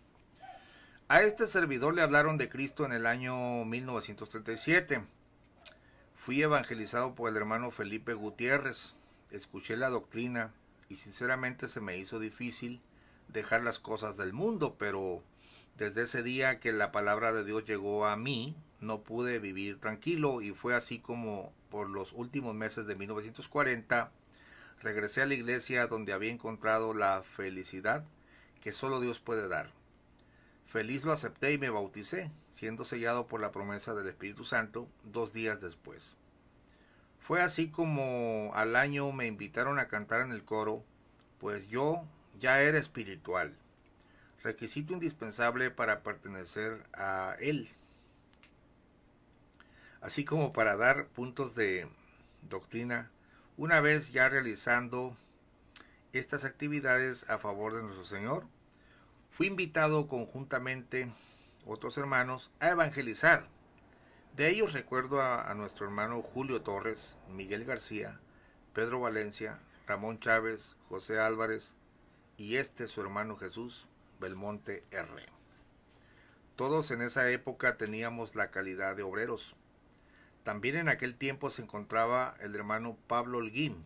A este servidor le hablaron de Cristo en el año 1937. Fui evangelizado por el hermano Felipe Gutiérrez. Escuché la doctrina y sinceramente se me hizo difícil dejar las cosas del mundo, pero desde ese día que la palabra de Dios llegó a mí, no pude vivir tranquilo, y fue así como por los últimos meses de 1940 regresé a la iglesia donde había encontrado la felicidad que solo Dios puede dar. Feliz lo acepté y me bauticé, siendo sellado por la promesa del Espíritu Santo 2 días después. Fue así como al año me invitaron a cantar en el coro, pues yo ya era espiritual, requisito indispensable para pertenecer a él, así como para dar puntos de doctrina. Una vez ya realizando estas actividades a favor de nuestro Señor, fui invitado conjuntamente otros hermanos a evangelizar. De ellos recuerdo a nuestro hermano Julio Torres, Miguel García, Pedro Valencia, Ramón Chávez, José Álvarez y su hermano Jesús Belmonte R. Todos en esa época teníamos la calidad de obreros. También en aquel tiempo se encontraba el hermano Pablo Holguín,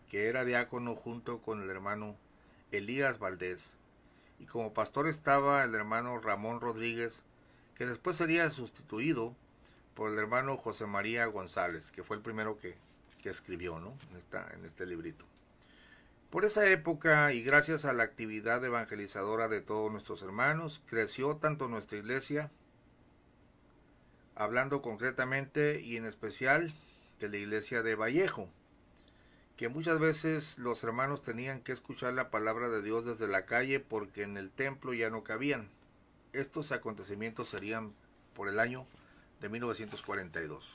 que era diácono junto con el hermano Elías Valdés, y como pastor estaba el hermano Ramón Rodríguez, que después sería sustituido por el hermano José María González, que fue el primero que escribió, ¿no? en este librito. Por esa época, y gracias a la actividad evangelizadora de todos nuestros hermanos, creció tanto nuestra iglesia, hablando concretamente y en especial de la iglesia de Vallejo, que muchas veces los hermanos tenían que escuchar la palabra de Dios desde la calle porque en el templo ya no cabían. Estos acontecimientos serían por el año de 1942.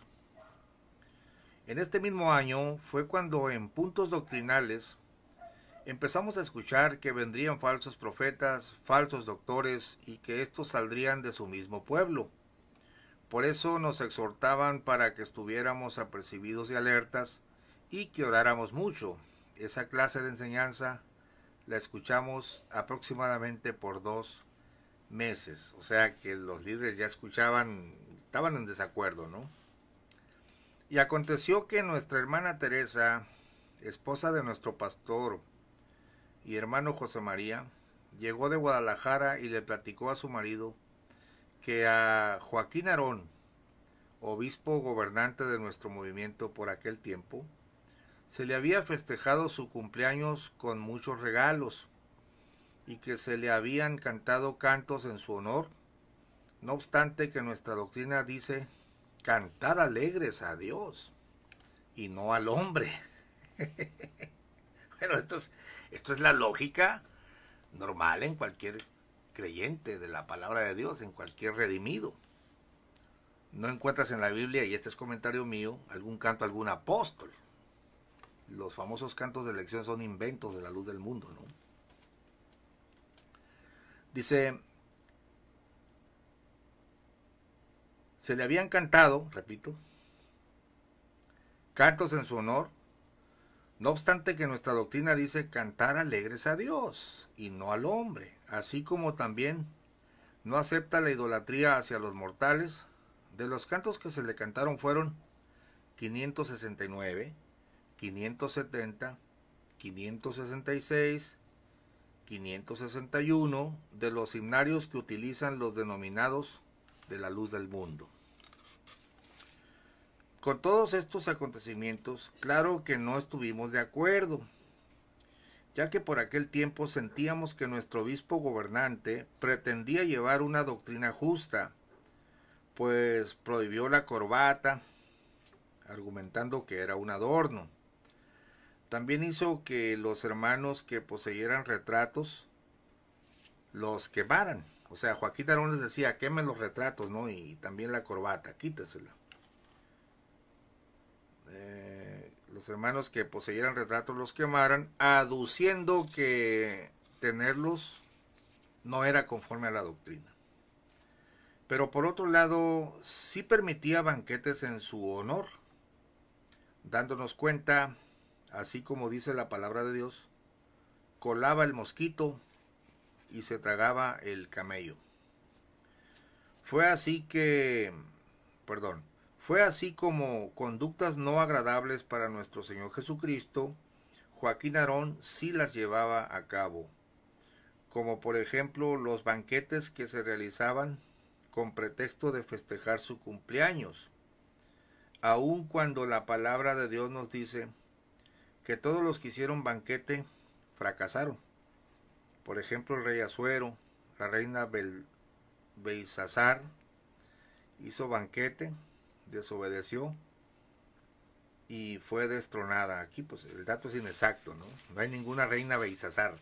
En este mismo año fue cuando en puntos doctrinales empezamos a escuchar que vendrían falsos profetas, falsos doctores, y que estos saldrían de su mismo pueblo. Por eso nos exhortaban para que estuviéramos apercibidos y alertas y que oráramos mucho. Esa clase de enseñanza la escuchamos aproximadamente por 2 meses. O sea que los líderes ya escuchaban, estaban en desacuerdo, ¿no? Y aconteció que nuestra hermana Teresa, esposa de nuestro pastor y hermano José María, llegó de Guadalajara y le platicó a su marido que a Joaquín Arón, obispo gobernante de nuestro movimiento por aquel tiempo, se le había festejado su cumpleaños con muchos regalos y que se le habían cantado cantos en su honor, no obstante que nuestra doctrina dice: cantad alegres a Dios y no al hombre. Bueno, esto es la lógica normal en cualquier creyente de la palabra de Dios, en cualquier redimido. No encuentras en la Biblia, y este es comentario mío, algún canto a algún apóstol. los famosos cantos de elección son inventos de la luz del mundo, ¿no? Dice, se le habían cantado, repito, cantos en su honor, no obstante que nuestra doctrina dice cantar alegres a Dios y no al hombre, así como también no acepta la idolatría hacia los mortales. De los cantos que se le cantaron fueron 569, 570, 566, 561 de los himnarios que utilizan los denominados de la luz del mundo. Con todos estos acontecimientos, claro que no estuvimos de acuerdo, ya que por aquel tiempo sentíamos que nuestro obispo gobernante pretendía llevar una doctrina justa, pues prohibió la corbata, argumentando que era un adorno. También hizo que los hermanos que poseyeran retratos los quemaran. O sea, Joaquín Arón les decía, quemen los retratos, ¿no? Y también la corbata, quítesela. Los hermanos que poseyeran retratos los quemaran, aduciendo que tenerlos no era conforme a la doctrina. Pero por otro lado, sí permitía banquetes en su honor, dándonos cuenta, así como dice la palabra de Dios, colaba el mosquito y se tragaba el camello. Fue así como conductas no agradables para nuestro Señor Jesucristo, Joaquín Arón sí las llevaba a cabo, como por ejemplo los banquetes que se realizaban con pretexto de festejar su cumpleaños, aun cuando la palabra de Dios nos dice que todos los que hicieron banquete fracasaron. Por ejemplo, el rey Asuero, la reina Belsasar hizo banquete, desobedeció y fue destronada. Aquí pues el dato es inexacto, ¿no? No hay ninguna reina Belsasar.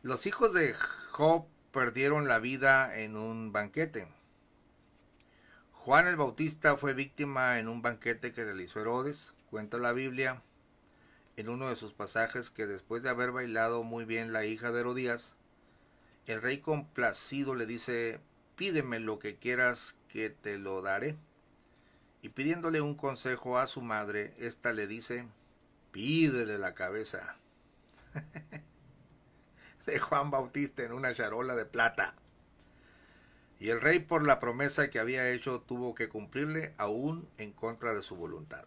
Los hijos de Job perdieron la vida en un banquete. Juan el Bautista fue víctima en un banquete que realizó Herodes. Cuenta la Biblia en uno de sus pasajes que después de haber bailado muy bien la hija de Herodías, el rey complacido le dice, pídeme lo que quieras que te lo daré. Y pidiéndole un consejo a su madre, ésta le dice, pídele la cabeza de Juan Bautista en una charola de plata. Y el rey, por la promesa que había hecho, tuvo que cumplirle aún en contra de su voluntad.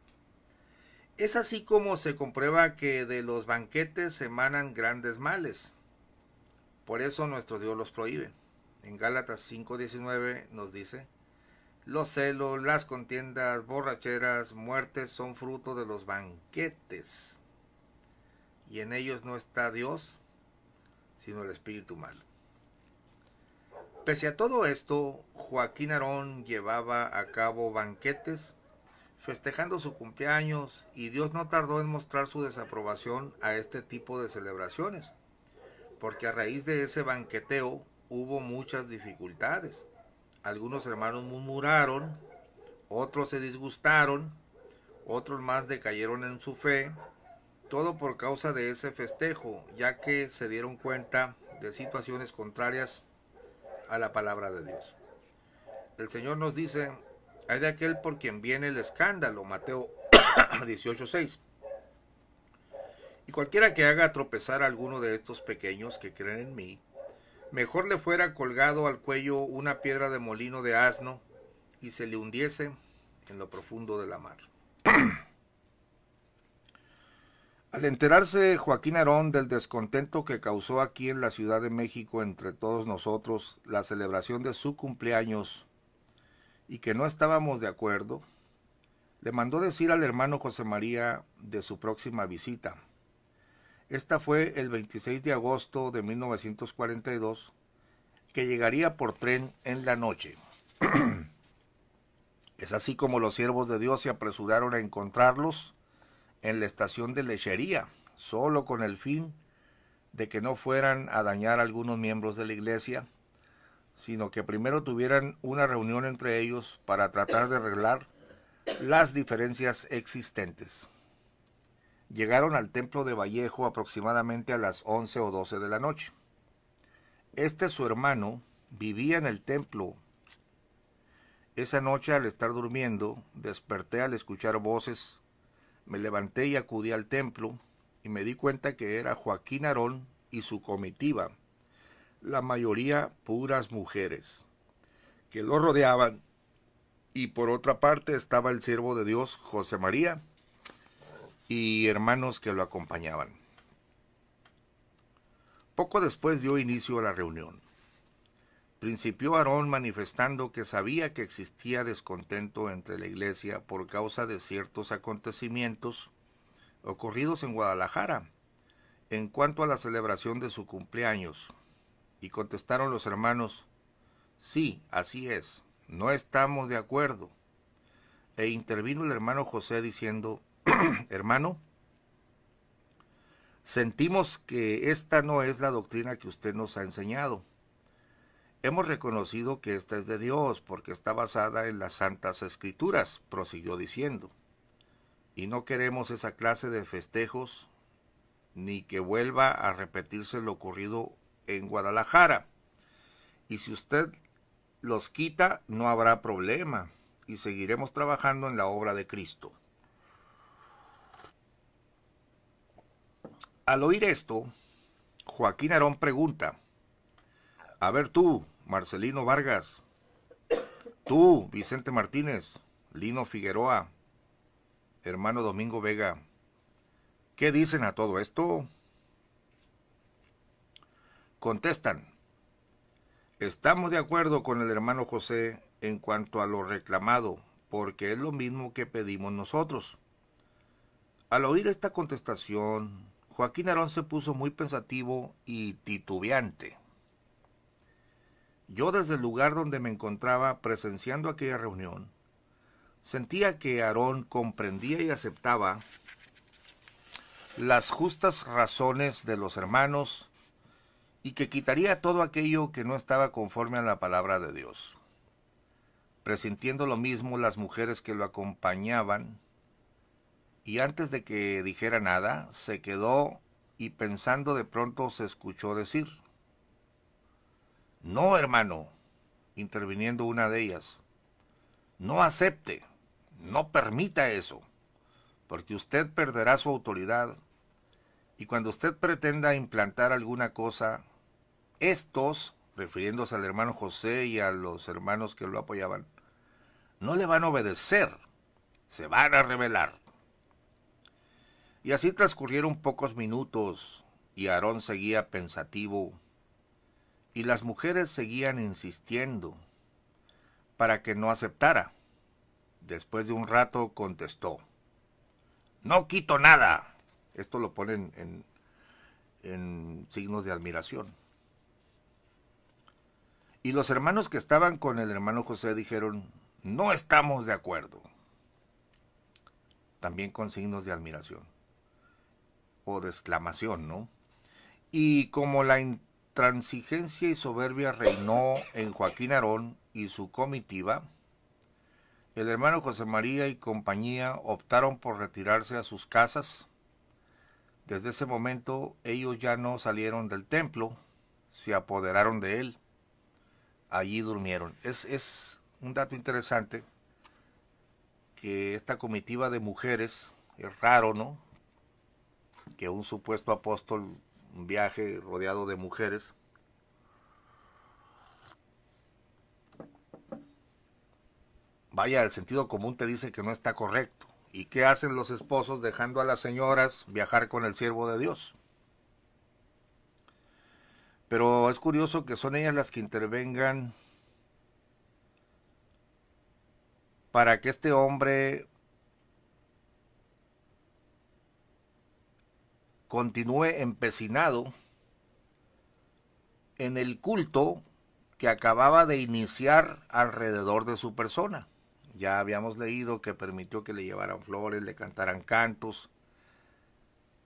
Es así como se comprueba que de los banquetes emanan grandes males. Por eso nuestro Dios los prohíbe. En Gálatas 5:19 nos dice, los celos, las contiendas, borracheras, muertes son fruto de los banquetes, y en ellos no está Dios, sino el espíritu malo. Pese a todo esto, Joaquín Arón llevaba a cabo banquetes festejando su cumpleaños, y Dios no tardó en mostrar su desaprobación a este tipo de celebraciones, porque a raíz de ese banqueteo hubo muchas dificultades. Algunos hermanos murmuraron, otros se disgustaron, otros más decayeron en su fe, todo por causa de ese festejo, ya que se dieron cuenta de situaciones contrarias a la palabra de Dios. El Señor nos dice, hay de aquel por quien viene el escándalo, Mateo 18:6. Y cualquiera que haga tropezar a alguno de estos pequeños que creen en mí, mejor le fuera colgado al cuello una piedra de molino de asno y se le hundiese en lo profundo de la mar. Al enterarse Joaquín Arón del descontento que causó aquí en la Ciudad de México entre todos nosotros la celebración de su cumpleaños y que no estábamos de acuerdo, le mandó decir al hermano José María de su próxima visita. Esta fue el 26 de agosto de 1942, que llegaría por tren en la noche. Es así como los siervos de Dios se apresuraron a encontrarlos en la estación de lechería, solo con el fin de que no fueran a dañar a algunos miembros de la iglesia, sino que primero tuvieran una reunión entre ellos para tratar de arreglar las diferencias existentes. Llegaron al templo de Vallejo aproximadamente a las 11 o 12 de la noche. Su hermano, vivía en el templo. Esa noche, al estar durmiendo, desperté al escuchar voces. Me levanté y acudí al templo y me di cuenta que era Joaquín Aarón y su comitiva, la mayoría puras mujeres, que lo rodeaban, y por otra parte estaba el siervo de Dios, José María, y hermanos que lo acompañaban. Poco después dio inicio a la reunión. Principió Aarón manifestando que sabía que existía descontento entre la iglesia por causa de ciertos acontecimientos ocurridos en Guadalajara en cuanto a la celebración de su cumpleaños. Y contestaron los hermanos: sí, así es, no estamos de acuerdo. E intervino el hermano José diciendo: hermano, sentimos que esta no es la doctrina que usted nos ha enseñado. Hemos reconocido que esta es de Dios porque está basada en las Santas Escrituras, prosiguió diciendo, y no queremos esa clase de festejos ni que vuelva a repetirse lo ocurrido en Guadalajara. Y si usted los quita, no habrá problema y seguiremos trabajando en la obra de Cristo. Al oír esto, Joaquín Aarón pregunta: a ver tú, Marcelino Vargas, tú, Vicente Martínez, Lino Figueroa, hermano Domingo Vega, ¿qué dicen a todo esto? Contestan: estamos de acuerdo con el hermano José en cuanto a lo reclamado, porque es lo mismo que pedimos nosotros. Al oír esta contestación, Joaquín Aarón se puso muy pensativo y titubeante. Yo, desde el lugar donde me encontraba presenciando aquella reunión, sentía que Aarón comprendía y aceptaba las justas razones de los hermanos y que quitaría todo aquello que no estaba conforme a la palabra de Dios. Presintiendo lo mismo las mujeres que lo acompañaban, y antes de que dijera nada, se quedó y pensando de pronto se escuchó decir: no, hermano, interviniendo una de ellas, no acepte, no permita eso, porque usted perderá su autoridad, y cuando usted pretenda implantar alguna cosa, estos, refiriéndose al hermano José y a los hermanos que lo apoyaban, no le van a obedecer, se van a rebelar. Y así transcurrieron pocos minutos, y Aarón seguía pensativo, y las mujeres seguían insistiendo para que no aceptara. Después de un rato contestó: no quito nada. Esto lo ponen en signos de admiración. Y los hermanos que estaban con el hermano José dijeron: no estamos de acuerdo. También con signos de admiración o de exclamación, ¿no? Y como la intransigencia y soberbia reinó en Joaquín Aarón y su comitiva, el hermano José María y compañía optaron por retirarse a sus casas. Desde ese momento ellos ya no salieron del templo, se apoderaron de él, allí durmieron. Es un dato interesante que esta comitiva de mujeres, es raro, ¿no?, que un supuesto apóstol viaje rodeado de mujeres. Vaya, el sentido común te dice que no está correcto. ¿Y qué hacen los esposos dejando a las señoras viajar con el siervo de Dios? Pero es curioso que son ellas las que intervengan para que este hombre continúe empecinado en el culto que acababa de iniciar alrededor de su persona. Ya habíamos leído que permitió que le llevaran flores, le cantaran cantos.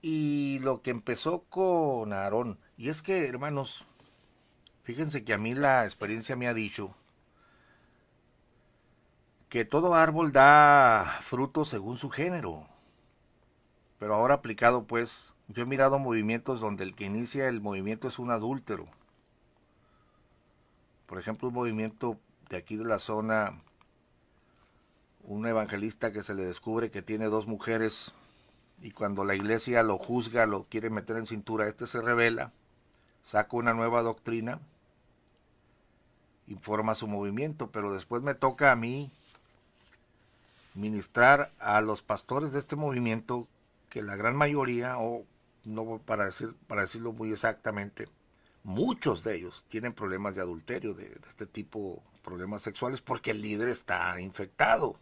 Y lo que empezó con Aarón, y es que, hermanos, fíjense que a mí la experiencia me ha dicho que todo árbol da fruto según su género. Pero ahora aplicado, pues, yo he mirado movimientos donde el que inicia el movimiento es un adúltero. Por ejemplo, un movimiento de aquí de la zona, un evangelista que se le descubre que tiene dos mujeres y cuando la iglesia lo juzga, lo quiere meter en cintura, este se revela, saca una nueva doctrina y forma su movimiento, pero después me toca a mí ministrar a los pastores de este movimiento, que la gran mayoría, o no para decirlo muy exactamente, muchos de ellos tienen problemas de adulterio, de este tipo, problemas sexuales, porque el líder está infectado.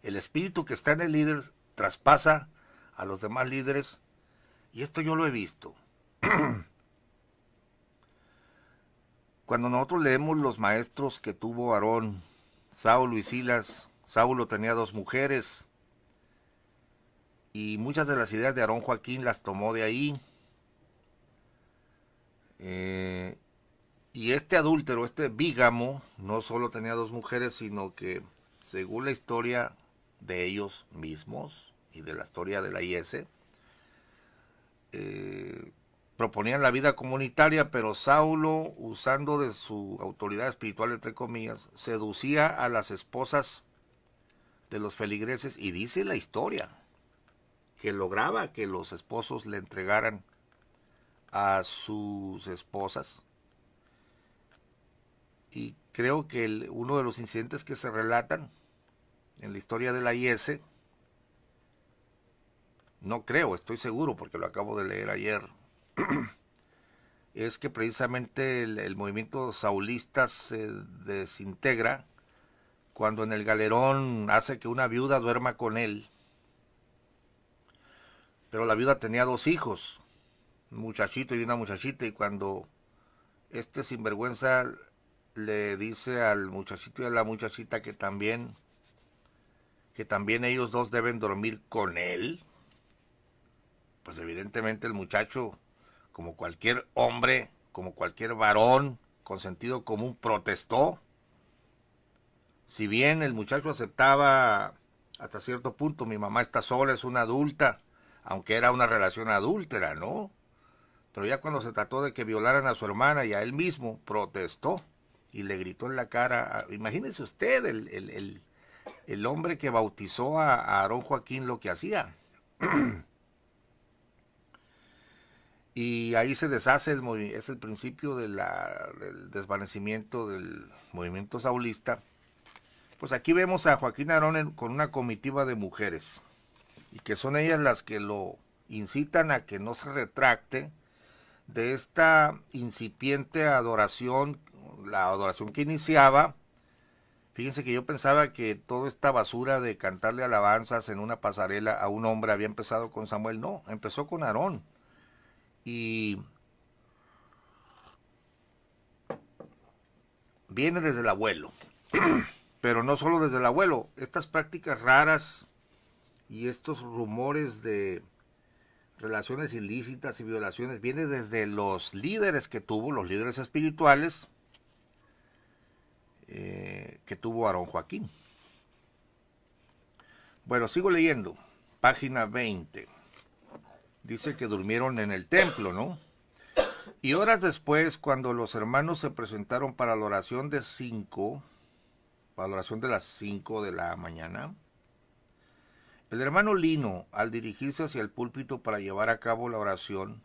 El espíritu que está en el líder traspasa a los demás líderes, y esto yo lo he visto. Cuando nosotros leemos los maestros que tuvo Aarón, Saulo y Silas, Saulo tenía dos mujeres, y muchas de las ideas de Aarón Joaquín las tomó de ahí. Y este adúltero, este bígamo, no solo tenía dos mujeres, sino que, según la historia de ellos mismos y de la historia de la IS, proponían la vida comunitaria, pero Saulo, usando de su autoridad espiritual, entre comillas, seducía a las esposas de los feligreses, y dice la historia que lograba que los esposos le entregaran a sus esposas. Y creo que uno de los incidentes que se relatan en la historia de la IS, no creo, estoy seguro porque lo acabo de leer ayer, es que precisamente el movimiento saulista se desintegra cuando en el galerón hace que una viuda duerma con él. Pero la viuda tenía dos hijos, un muchachito y una muchachita, y cuando este sinvergüenza le dice al muchachito y a la muchachita que también ellos dos deben dormir con él, pues evidentemente el muchacho, como cualquier hombre, como cualquier varón con sentido común, protestó. Si bien el muchacho aceptaba hasta cierto punto, mi mamá está sola, es una adulta, aunque era una relación adúltera, ¿no? Pero ya cuando se trató de que violaran a su hermana y a él mismo, protestó y le gritó en la cara. Imagínese usted el hombre que bautizó a Aarón Joaquín lo que hacía. Y ahí se deshace es el principio del desvanecimiento del movimiento saulista. Pues aquí vemos a Joaquín Aarón con una comitiva de mujeres, y que son ellas las que lo incitan a que no se retracte de esta incipiente adoración, la adoración que iniciaba. Fíjense que yo pensaba que toda esta basura de cantarle alabanzas en una pasarela a un hombre había empezado con Samuel. No, empezó con Aarón. Y viene desde el abuelo. Pero no solo desde el abuelo. Estas prácticas raras y estos rumores de relaciones ilícitas y violaciones viene desde los líderes que tuvo, los líderes espirituales que tuvo Aarón Joaquín. Bueno, sigo leyendo. Página 20. Dice que durmieron en el templo, ¿no? Y horas después, cuando los hermanos se presentaron para la oración de las 5 de la mañana, el hermano Lino, al dirigirse hacia el púlpito para llevar a cabo la oración,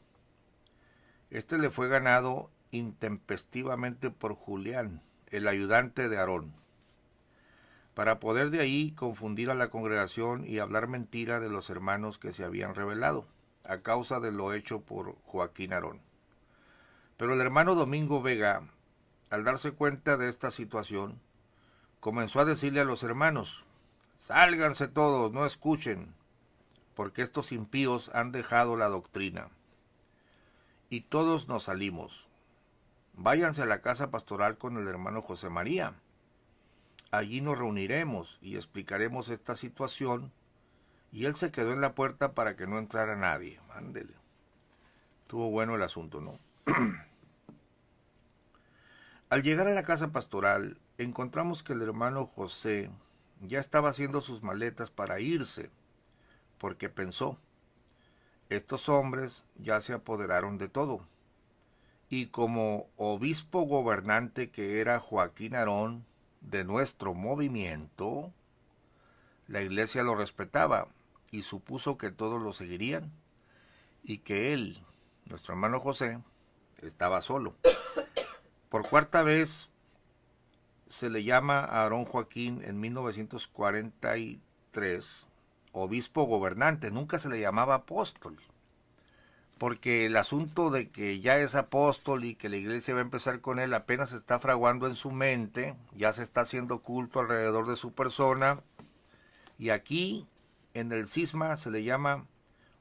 este le fue ganado intempestivamente por Julián, el ayudante de Aarón, para poder de ahí confundir a la congregación y hablar mentira de los hermanos que se habían rebelado, a causa de lo hecho por Joaquín Aarón. Pero el hermano Domingo Vega, al darse cuenta de esta situación, comenzó a decirle a los hermanos: sálganse todos, no escuchen, porque estos impíos han dejado la doctrina. Y todos nos salimos. Váyanse a la casa pastoral con el hermano José María. Allí nos reuniremos y explicaremos esta situación. Y él se quedó en la puerta para que no entrara nadie. Ándele. Estuvo bueno el asunto, ¿no? Al llegar a la casa pastoral, encontramos que el hermano José ya estaba haciendo sus maletas para irse, porque pensó: estos hombres ya se apoderaron de todo. Y como obispo gobernante que era Joaquín Aarón de nuestro movimiento, la iglesia lo respetaba y supuso que todos lo seguirían y que él, nuestro hermano José, estaba solo. Por cuarta vez se le llama a Aarón Joaquín en 1943 obispo gobernante, nunca se le llamaba apóstol, porque el asunto de que ya es apóstol y que la iglesia va a empezar con él apenas se está fraguando en su mente, ya se está haciendo culto alrededor de su persona, y aquí en el cisma se le llama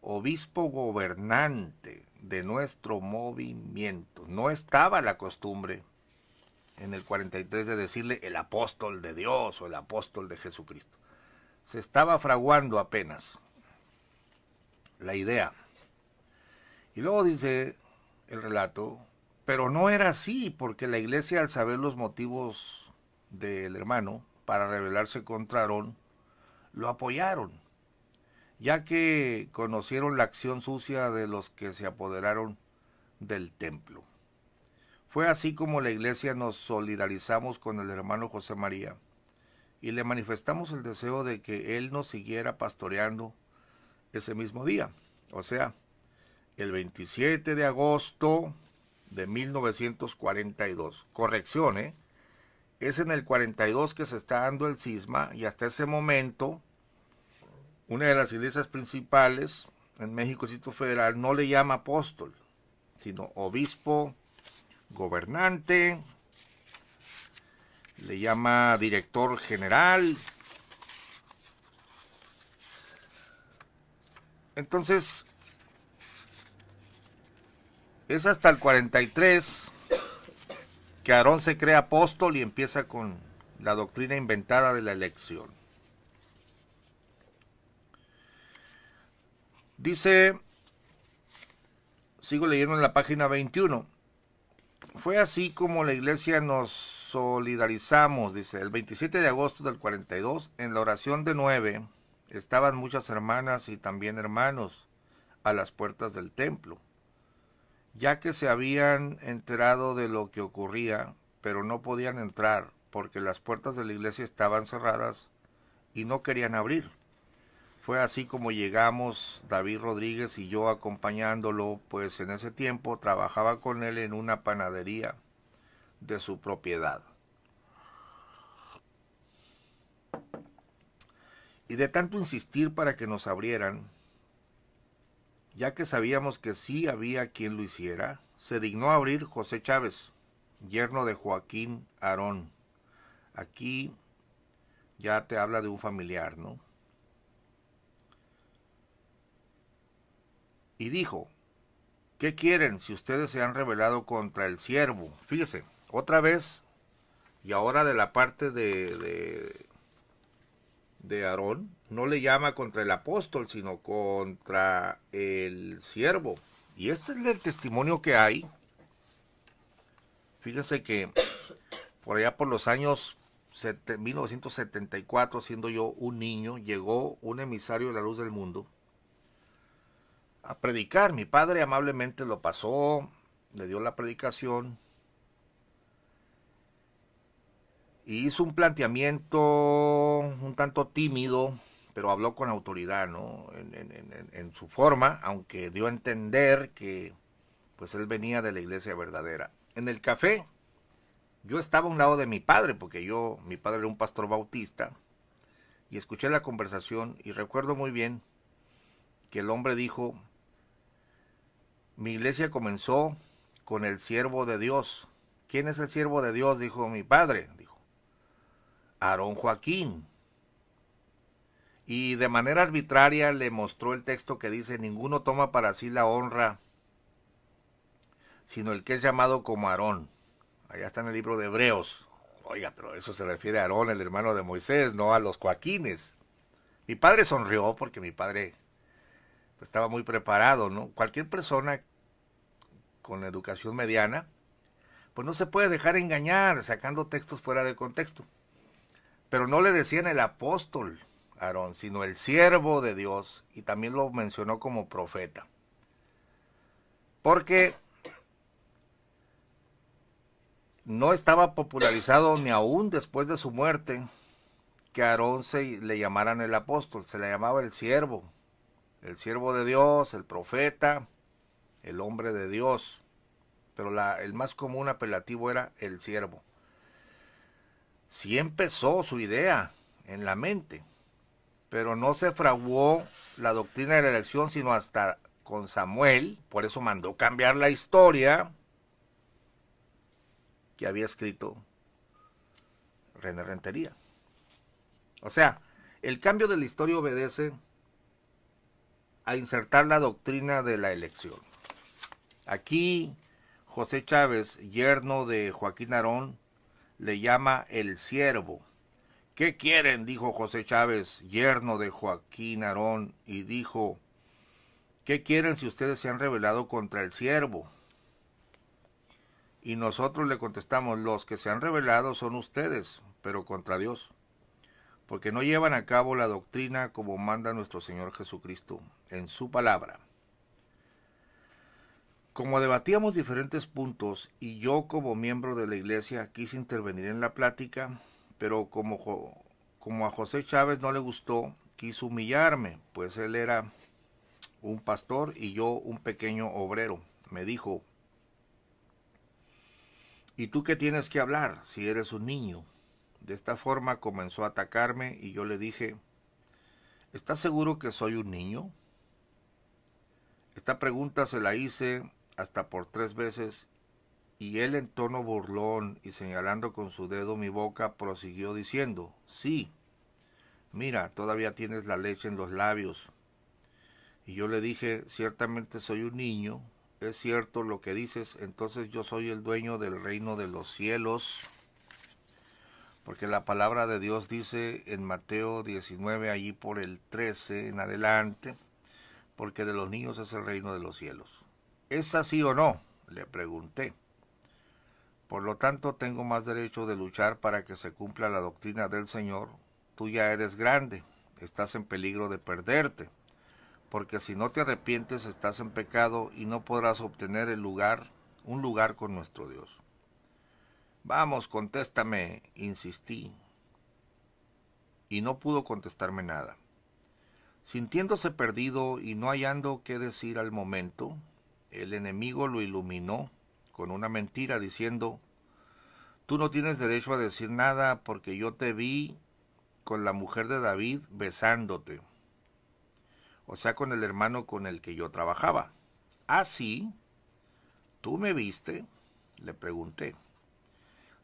obispo gobernante de nuestro movimiento. No estaba la costumbre en el 43 de decirle el apóstol de Dios o el apóstol de Jesucristo. Se estaba fraguando apenas la idea. Y luego dice el relato, pero no era así, porque la iglesia, al saber los motivos del hermano para rebelarse contra Aarón, lo apoyaron, ya que conocieron la acción sucia de los que se apoderaron del templo. Fue así como la iglesia nos solidarizamos con el hermano José María y le manifestamos el deseo de que él nos siguiera pastoreando ese mismo día, o sea, el 27 de agosto de 1942. Corrección, es en el 42 que se está dando el cisma y hasta ese momento una de las iglesias principales en México, el Distrito Federal, no le llama apóstol, sino obispo gobernante, le llama director general. Entonces, es hasta el 43 que Aarón se crea apóstol y empieza con la doctrina inventada de la elección. Dice, sigo leyendo en la página 21, fue así como la iglesia nos solidarizamos, dice, el 27 de agosto del 42, en la oración de 9, estaban muchas hermanas y también hermanos a las puertas del templo, ya que se habían enterado de lo que ocurría, pero no podían entrar porque las puertas de la iglesia estaban cerradas y no querían abrir. Fue así como llegamos David Rodríguez y yo acompañándolo, pues en ese tiempo trabajaba con él en una panadería de su propiedad. Y de tanto insistir para que nos abrieran, ya que sabíamos que sí había quien lo hiciera, se dignó abrir José Chávez, yerno de Joaquín Aarón. Aquí ya te habla de un familiar, ¿no? Y dijo, ¿qué quieren si ustedes se han rebelado contra el siervo? Fíjese, otra vez, y ahora de la parte de Aarón, no le llama contra el apóstol, sino contra el siervo. Y este es el testimonio que hay. Fíjense que por allá por los años 1974, siendo yo un niño, llegó un emisario de la luz del mundo a predicar. Mi padre amablemente lo pasó, le dio la predicación y hizo un planteamiento un tanto tímido, pero habló con autoridad, ¿no? En su forma, aunque dio a entender que pues él venía de la iglesia verdadera. En el café, yo estaba a un lado de mi padre, porque mi padre era un pastor bautista, y escuché la conversación y recuerdo muy bien que el hombre dijo, mi iglesia comenzó con el siervo de Dios. ¿Quién es el siervo de Dios? Dijo mi padre. Dijo, Aarón Joaquín. Y de manera arbitraria le mostró el texto que dice, ninguno toma para sí la honra, sino el que es llamado como Aarón. Allá está en el libro de Hebreos. Oiga, pero eso se refiere a Aarón, el hermano de Moisés, no a los Joaquines. Mi padre sonrió porque mi padre estaba muy preparado, ¿no? Cualquier persona con educación mediana, pues no se puede dejar engañar sacando textos fuera de contexto. Pero no le decían el apóstol Aarón, sino el siervo de Dios, y también lo mencionó como profeta. porque no estaba popularizado ni aún después de su muerte que a Aarón le llamaran el apóstol, se le llamaba el siervo de Dios, el profeta, el hombre de Dios, pero el más común apelativo era el siervo. Sí empezó su idea en la mente, pero no se fraguó la doctrina de la elección sino hasta con Samuel, por eso mandó cambiar la historia que había escrito René Rentería. O sea, el cambio de la historia obedece a insertar la doctrina de la elección. Aquí José Chávez, yerno de Joaquín Aarón, le llama el siervo. ¿Qué quieren?, dijo José Chávez, yerno de Joaquín Aarón, y dijo, ¿qué quieren si ustedes se han rebelado contra el siervo? Y nosotros le contestamos, los que se han rebelado son ustedes, pero contra Dios, porque no llevan a cabo la doctrina como manda nuestro Señor Jesucristo en su palabra. Como debatíamos diferentes puntos y yo como miembro de la iglesia quise intervenir en la plática, pero como a José Chávez no le gustó, quiso humillarme, pues él era un pastor y yo un pequeño obrero. Me dijo, ¿y tú qué tienes que hablar si eres un niño? De esta forma comenzó a atacarme y yo le dije, ¿estás seguro que soy un niño? Esta pregunta se la hice hasta por 3 veces y él en tono burlón y señalando con su dedo mi boca prosiguió diciendo, sí, mira, todavía tienes la leche en los labios. Y yo le dije, ciertamente soy un niño, es cierto lo que dices, entonces yo soy el dueño del reino de los cielos, porque la palabra de Dios dice en Mateo 19, allí por el 13 en adelante, porque de los niños es el reino de los cielos. ¿Es así o no?, le pregunté. Por lo tanto, tengo más derecho de luchar para que se cumpla la doctrina del Señor. Tú ya eres grande, estás en peligro de perderte, porque si no te arrepientes estás en pecado y no podrás obtener un lugar con nuestro Dios. Vamos, contéstame, insistí, y no pudo contestarme nada. Sintiéndose perdido y no hallando qué decir al momento, el enemigo lo iluminó con una mentira diciendo, tú no tienes derecho a decir nada porque yo te vi con la mujer de David besándote, o sea, con el hermano con el que yo trabajaba. ¿Ah, sí? ¿Tú me viste?, le pregunté.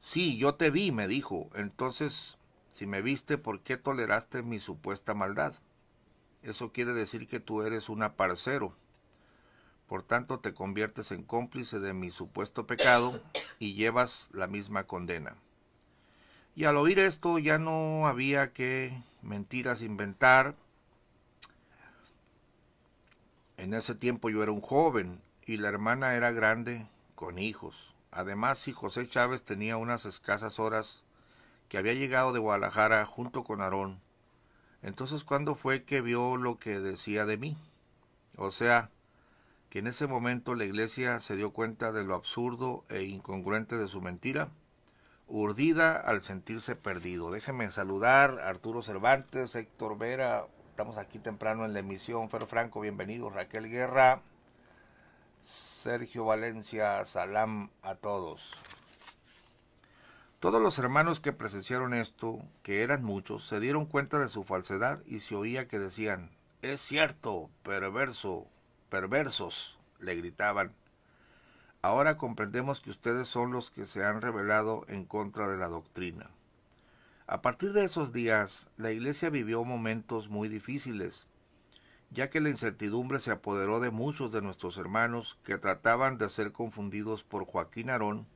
Sí, yo te vi, me dijo. Entonces, si me viste, ¿por qué toleraste mi supuesta maldad? Eso quiere decir que tú eres un aparcero. Por tanto, te conviertes en cómplice de mi supuesto pecado y llevas la misma condena. Y al oír esto ya no había que mentiras inventar. En ese tiempo yo era un joven y la hermana era grande con hijos. Además, si José Chávez tenía unas escasas horas que había llegado de Guadalajara junto con Aarón, entonces ¿cuándo fue que vio lo que decía de mí? O sea, que en ese momento la iglesia se dio cuenta de lo absurdo e incongruente de su mentira, urdida al sentirse perdido. Déjenme saludar a Arturo Cervantes, Héctor Vera, estamos aquí temprano en la emisión, Fer Franco, bienvenido, Raquel Guerra, Sergio Valencia, salam a todos. Todos los hermanos que presenciaron esto, que eran muchos, se dieron cuenta de su falsedad y se oía que decían, es cierto, perversos, le gritaban. Ahora comprendemos que ustedes son los que se han rebelado en contra de la doctrina. A partir de esos días, la iglesia vivió momentos muy difíciles, ya que la incertidumbre se apoderó de muchos de nuestros hermanos que trataban de ser confundidos por Joaquín Aarón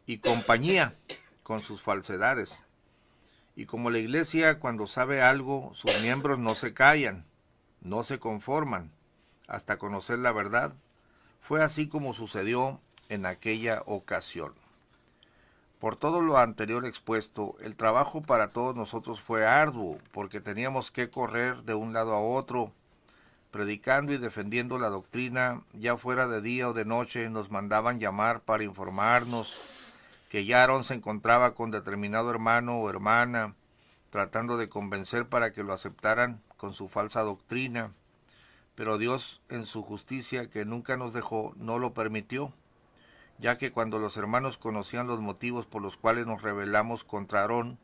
y compañía con sus falsedades. Y como la iglesia cuando sabe algo, sus miembros no se callan, no se conforman, hasta conocer la verdad, fue así como sucedió en aquella ocasión. Por todo lo anterior expuesto, el trabajo para todos nosotros fue arduo, porque teníamos que correr de un lado a otro, predicando y defendiendo la doctrina, ya fuera de día o de noche, nos mandaban llamar para informarnos que ya Aarón se encontraba con determinado hermano o hermana, tratando de convencer para que lo aceptaran con su falsa doctrina. Pero Dios, en su justicia que nunca nos dejó, no lo permitió, ya que cuando los hermanos conocían los motivos por los cuales nos rebelamos contra Aarón,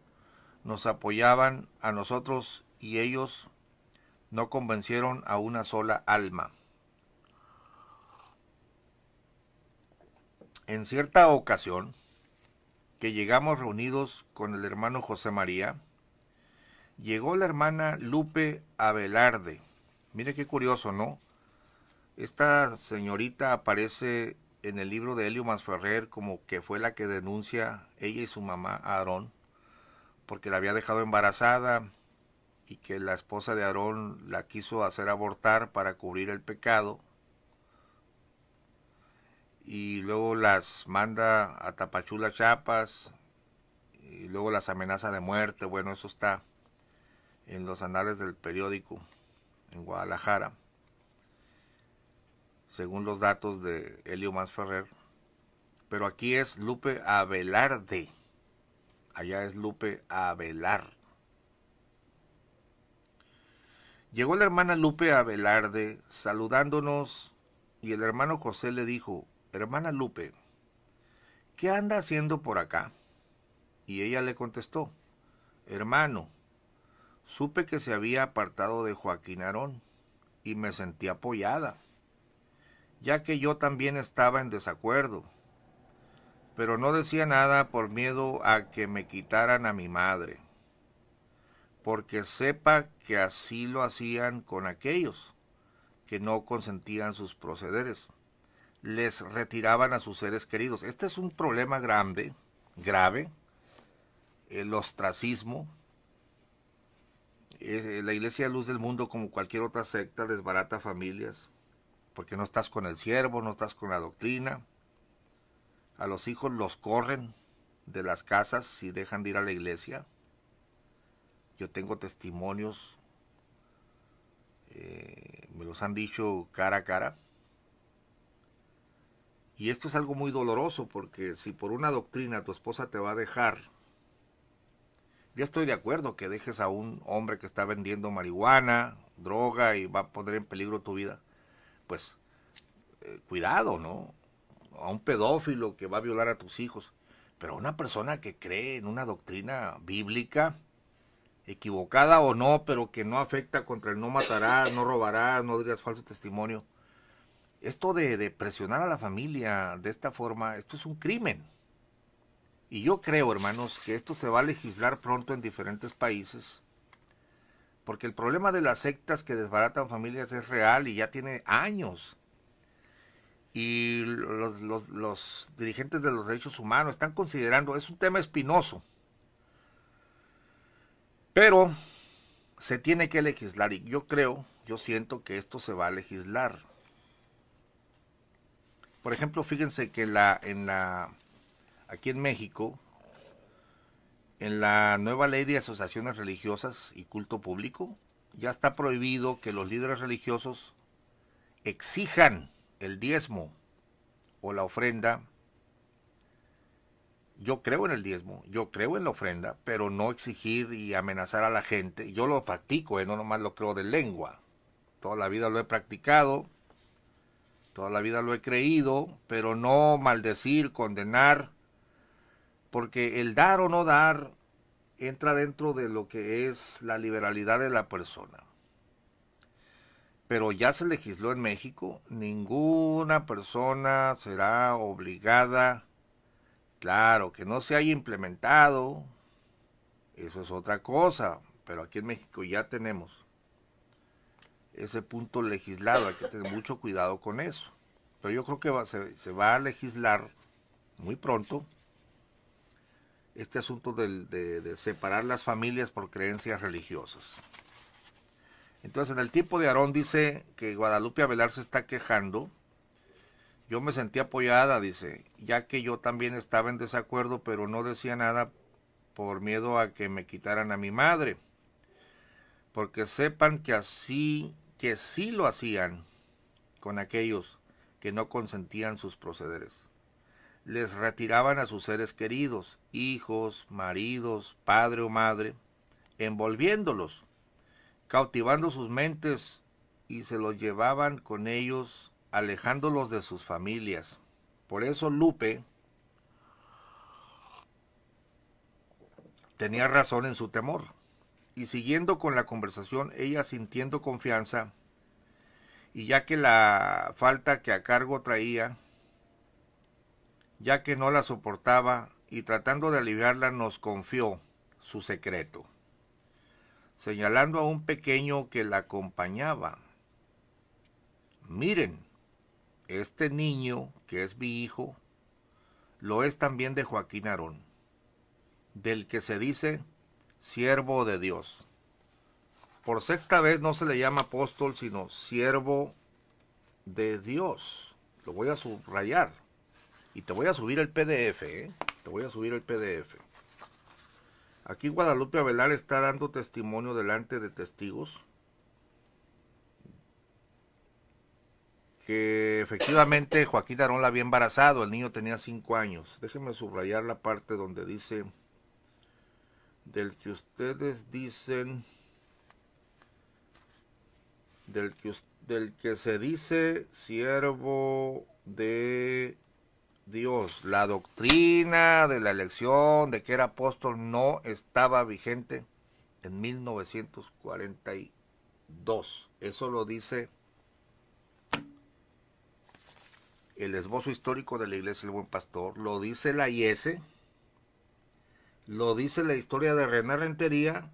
nos apoyaban a nosotros y ellos no convencieron a una sola alma. En cierta ocasión, que llegamos reunidos con el hermano José María, llegó la hermana Lupe Abelarde. Mire qué curioso, ¿no? Esta señorita aparece en el libro de Helio Masferrer como que fue la que denuncia ella y su mamá a Aarón, porque la había dejado embarazada y que la esposa de Aarón la quiso hacer abortar para cubrir el pecado, y luego las manda a Tapachula, Chiapas, y luego las amenaza de muerte. Bueno, eso está en los anales del periódico en Guadalajara, según los datos de Helio Masferrer. Pero aquí es Lupe Abelarde, allá es Lupe Abelar. Llegó la hermana Lupe Abelarde saludándonos y el hermano José le dijo: hermana Lupe, ¿qué anda haciendo por acá? Y ella le contestó: hermano, supe que se había apartado de Joaquín Aarón y me sentí apoyada, ya que yo también estaba en desacuerdo, pero no decía nada por miedo a que me quitaran a mi madre, porque sepa que así lo hacían con aquellos que no consentían sus procederes. Les retiraban a sus seres queridos. Este es un problema grave, el ostracismo. La Iglesia Luz del Mundo, como cualquier otra secta, desbarata familias, porque no estás con el siervo, no estás con la doctrina. A los hijos los corren de las casas si dejan de ir a la iglesia. Yo tengo testimonios, me los han dicho cara a cara. Y esto es algo muy doloroso, porque si por una doctrina tu esposa te va a dejar, yo estoy de acuerdo que dejes a un hombre que está vendiendo marihuana, droga y va a poner en peligro tu vida. Pues cuidado, ¿no? A un pedófilo que va a violar a tus hijos. Pero a una persona que cree en una doctrina bíblica, equivocada o no, pero que no afecta contra el no matarás, no robarás, no dirás falso testimonio. Esto de presionar a la familia de esta forma, esto es un crimen. Y yo creo, hermanos, que esto se va a legislar pronto en diferentes países, porque el problema de las sectas que desbaratan familias es real y ya tiene años. Y los dirigentes de los derechos humanos están considerando, es un tema espinoso, pero se tiene que legislar, y yo siento que esto se va a legislar. Por ejemplo, fíjense que aquí en México, en la nueva ley de asociaciones religiosas y culto público, ya está prohibido que los líderes religiosos exijan el diezmo o la ofrenda. Yo creo en el diezmo, yo creo en la ofrenda, pero no exigir y amenazar a la gente. Yo lo practico, no nomás lo creo de lengua. Toda la vida lo he practicado, toda la vida lo he creído, pero no maldecir, condenar, porque el dar o no dar entra dentro de lo que es la liberalidad de la persona. Pero ya se legisló en México, ninguna persona será obligada, claro, que no se haya implementado, eso es otra cosa, pero aquí en México ya tenemos ese punto legislado, hay que tener mucho cuidado con eso. Pero yo creo que se va a legislar muy pronto este asunto de separar las familias por creencias religiosas. Entonces, en el tiempo de Aarón dice que Guadalupe Abelar se está quejando. Yo me sentí apoyada, dice, ya que yo también estaba en desacuerdo, pero no decía nada por miedo a que me quitaran a mi madre. Porque sepan que así que sí lo hacían con aquellos que no consentían sus procederes. Les retiraban a sus seres queridos, hijos, maridos, padre o madre, envolviéndolos, cautivando sus mentes, y se los llevaban con ellos, alejándolos de sus familias. Por eso Lupe tenía razón en su temor. Y siguiendo con la conversación, ella sintiendo confianza, y ya que la falta que a cargo traía, ya que no la soportaba, y tratando de aliviarla, nos confió su secreto, señalando a un pequeño que la acompañaba. Miren, este niño, que es mi hijo, lo es también de Joaquín Aarón, del que se dice siervo de Dios. Por sexta vez no se le llama apóstol, sino siervo de Dios. Lo voy a subrayar. Y te voy a subir el PDF, ¿eh? Te voy a subir el PDF. Aquí Guadalupe Avelar está dando testimonio delante de testigos que efectivamente Joaquín Aarón la había embarazado. El niño tenía 5 años. Déjenme subrayar la parte donde dice: del que ustedes dicen, del que se dice siervo de Dios. La doctrina de la elección de que era apóstol no estaba vigente en 1942. Eso lo dice el esbozo histórico de la Iglesia del Buen Pastor, lo dice la IS, lo dice la historia de René Rentería,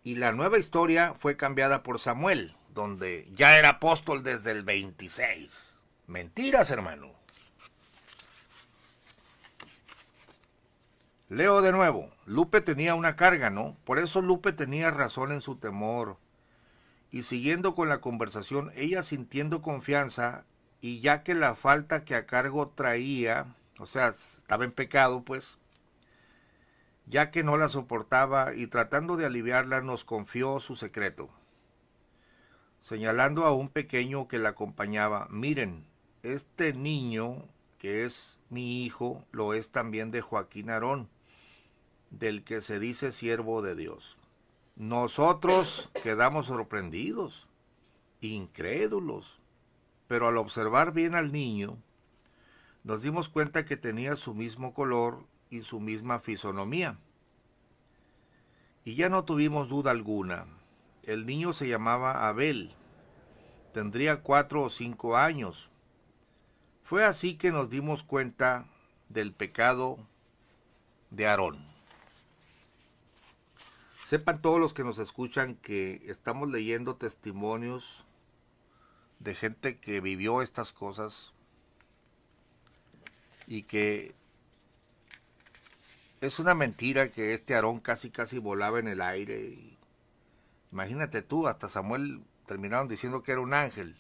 y la nueva historia fue cambiada por Samuel, donde ya era apóstol desde el 26. Mentiras, hermano. Leo de nuevo. Lupe tenía una carga, ¿no? Por eso Lupe tenía razón en su temor. Y siguiendo con la conversación, ella sintiendo confianza, y ya que la falta que a cargo traía, o sea, estaba en pecado, pues, ya que no la soportaba, y tratando de aliviarla, nos confió su secreto, señalando a un pequeño que la acompañaba. Miren, este niño, que es mi hijo, lo es también de Joaquín Aarón, del que se dice siervo de Dios. Nosotros quedamos sorprendidos, incrédulos, pero al observar bien al niño, nos dimos cuenta que tenía su mismo color y su misma fisonomía. Y ya no tuvimos duda alguna. El niño se llamaba Abel, tendría 4 o 5 años. Fue así que nos dimos cuenta del pecado de Aarón. Sepan todos los que nos escuchan que estamos leyendo testimonios de gente que vivió estas cosas y que es una mentira que este Aarón casi volaba en el aire. Y imagínate tú, hasta Samuel terminaron diciendo que era un ángel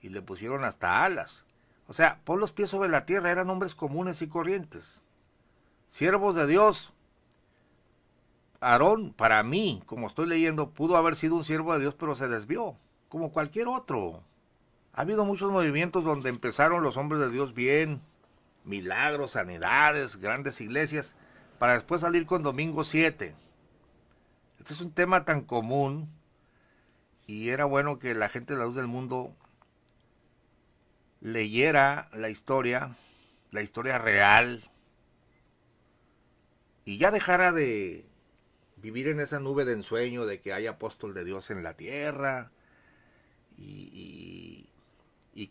y le pusieron hasta alas. O sea, pon los pies sobre la tierra, eran hombres comunes y corrientes, siervos de Dios. Aarón, para mí, como estoy leyendo, pudo haber sido un siervo de Dios, pero se desvió, como cualquier otro. Ha habido muchos movimientos donde empezaron los hombres de Dios bien, milagros, sanidades, grandes iglesias, para después salir con Domingo 7. Este es un tema tan común, y era bueno que la gente de la luz del mundo leyera la historia real, y ya dejara de vivir en esa nube de ensueño de que hay apóstol de Dios en la tierra, y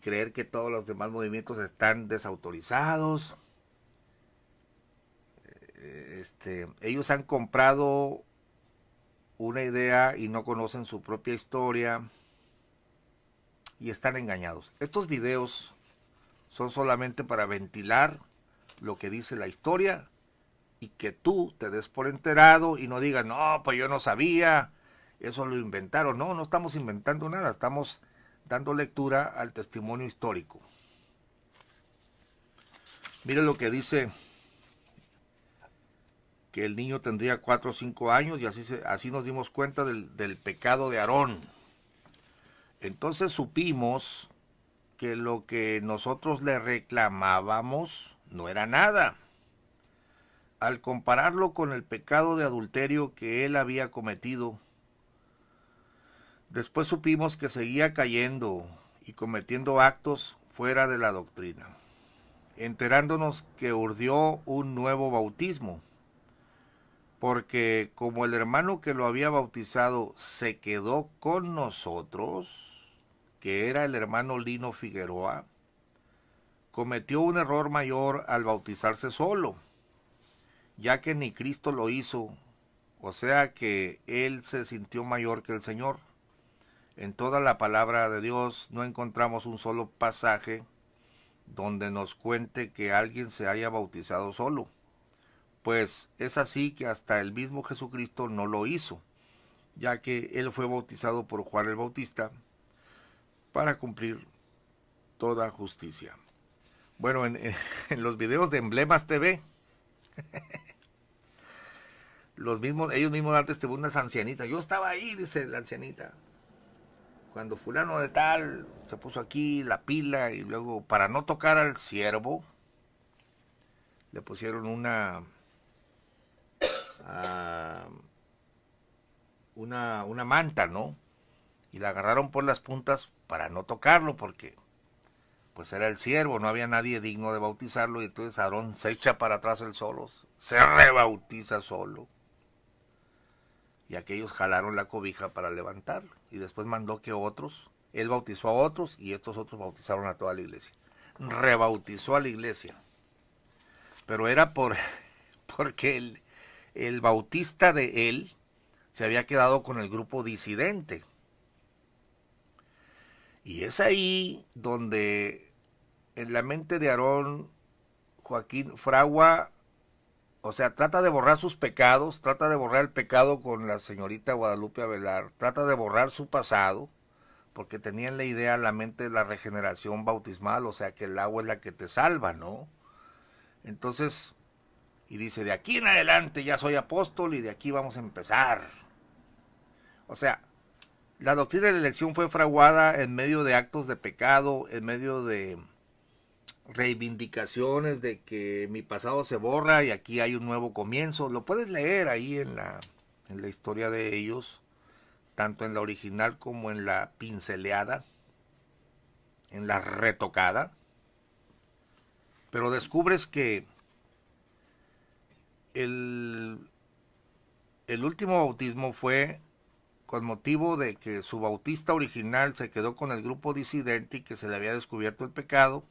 creer que todos los demás movimientos están desautorizados. Ellos han comprado una idea y no conocen su propia historia y están engañados. Estos videos son solamente para ventilar lo que dice la historia y que tú te des por enterado y no digas, no, pues yo no sabía, eso lo inventaron. No, no estamos inventando nada, estamos dando lectura al testimonio histórico. Mire lo que dice que el niño tendría 4 o 5 años y así nos dimos cuenta del pecado de Aarón. Entonces supimos que lo que nosotros le reclamábamos no era nada. Al compararlo con el pecado de adulterio que él había cometido, después supimos que seguía cayendo y cometiendo actos fuera de la doctrina, enterándonos que urdió un nuevo bautismo, porque como el hermano que lo había bautizado se quedó con nosotros, que era el hermano Lino Figueroa, cometió un error mayor al bautizarse solo, ya que ni Cristo lo hizo, o sea que él se sintió mayor que el Señor. En toda la palabra de Dios no encontramos un solo pasaje donde nos cuente que alguien se haya bautizado solo, pues es así que hasta el mismo Jesucristo no lo hizo, ya que él fue bautizado por Juan el Bautista para cumplir toda justicia. Bueno, en los videos de Emblemas TV, ellos mismos dan testimonio a esa ancianita. Yo estaba ahí, dice la ancianita, cuando fulano de tal se puso aquí la pila y luego para no tocar al siervo le pusieron una manta, ¿no? Y la agarraron por las puntas para no tocarlo porque pues era el siervo, no había nadie digno de bautizarlo y entonces Aarón se echa para atrás él solo, se rebautiza solo. Y aquellos jalaron la cobija para levantarlo. Y después mandó que él bautizó a otros y estos otros bautizaron a toda la iglesia. Rebautizó a la iglesia. Pero era porque el bautista de él se había quedado con el grupo disidente. Y es ahí donde en la mente de Aarón, Joaquín fragua, o sea, trata de borrar sus pecados, trata de borrar el pecado con la señorita Guadalupe Avelar, trata de borrar su pasado, porque tenían la idea, la mente de la regeneración bautismal, o sea, que el agua es la que te salva, ¿no? Entonces, y dice, de aquí en adelante ya soy apóstol y de aquí vamos a empezar. O sea, la doctrina de la elección fue fraguada en medio de actos de pecado, en medio de reivindicaciones de que mi pasado se borra y aquí hay un nuevo comienzo. Lo puedes leer ahí en la historia de ellos, tanto en la original como en la pinceleada, en la retocada. Pero descubres que el último bautismo fue con motivo de que su bautista original se quedó con el grupo disidente y que se le había descubierto el pecado.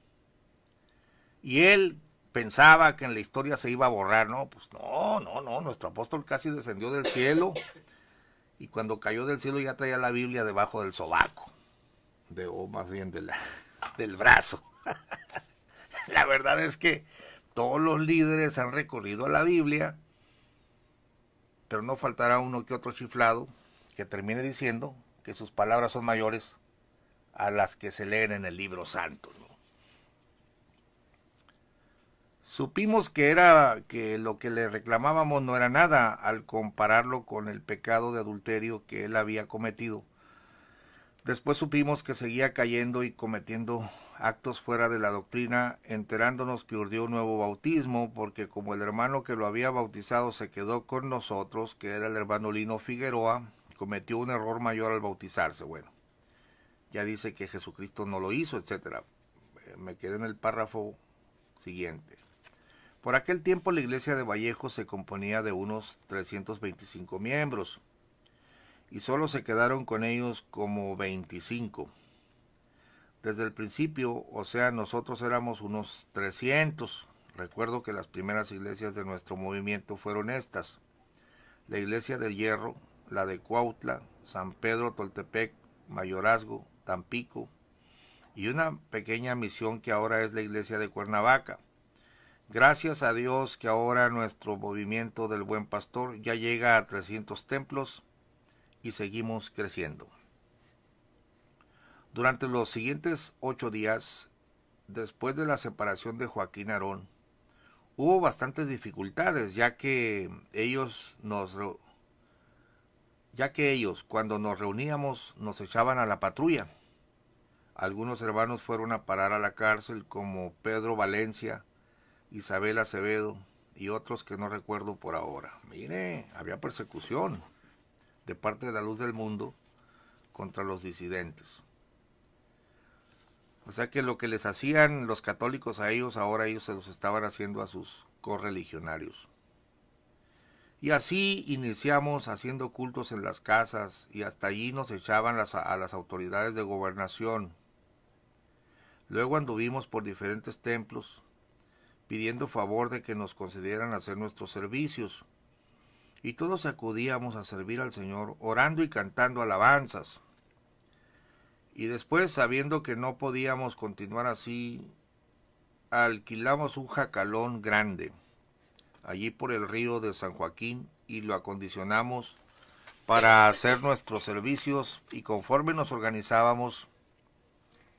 Y él pensaba que en la historia se iba a borrar, ¿no? Pues no, nuestro apóstol casi descendió del cielo y cuando cayó del cielo ya traía la Biblia debajo del sobaco, o más bien del brazo. La verdad es que todos los líderes han recorrido a la Biblia, pero no faltará uno que otro chiflado que termine diciendo que sus palabras son mayores a las que se leen en el libro santo, ¿no? Supimos que lo que le reclamábamos no era nada al compararlo con el pecado de adulterio que él había cometido. Después supimos que seguía cayendo y cometiendo actos fuera de la doctrina, enterándonos que urdió un nuevo bautismo, porque como el hermano que lo había bautizado se quedó con nosotros, que era el hermano Lino Figueroa, cometió un error mayor al bautizarse. Bueno, ya dice que Jesucristo no lo hizo, etcétera. Me quedé en el párrafo siguiente. Por aquel tiempo la iglesia de Vallejo se componía de unos 325 miembros y solo se quedaron con ellos como 25. Desde el principio, o sea, nosotros éramos unos 300. Recuerdo que las primeras iglesias de nuestro movimiento fueron estas: la iglesia del Hierro, la de Cuautla, San Pedro Toltepec, Mayorazgo, Tampico y una pequeña misión que ahora es la iglesia de Cuernavaca. Gracias a Dios que ahora nuestro movimiento del Buen Pastor ya llega a 300 templos y seguimos creciendo. Durante los siguientes 8 días, después de la separación de Joaquín Aarón, hubo bastantes dificultades, ya que ellos cuando nos reuníamos nos echaban a la patrulla. Algunos hermanos fueron a parar a la cárcel como Pedro Valencia, Isabel Acevedo y otros que no recuerdo por ahora. Mire, había persecución de parte de la Luz del Mundo contra los disidentes. O sea que lo que les hacían los católicos a ellos, ahora ellos se los estaban haciendo a sus correligionarios. Y así iniciamos haciendo cultos en las casas y hasta allí nos echaban a las autoridades de gobernación. Luego anduvimos por diferentes templos pidiendo favor de que nos concedieran hacer nuestros servicios. Y todos acudíamos a servir al Señor orando y cantando alabanzas. Y después, sabiendo que no podíamos continuar así, alquilamos un jacalón grande allí por el río de San Joaquín y lo acondicionamos para hacer nuestros servicios, y conforme nos organizábamos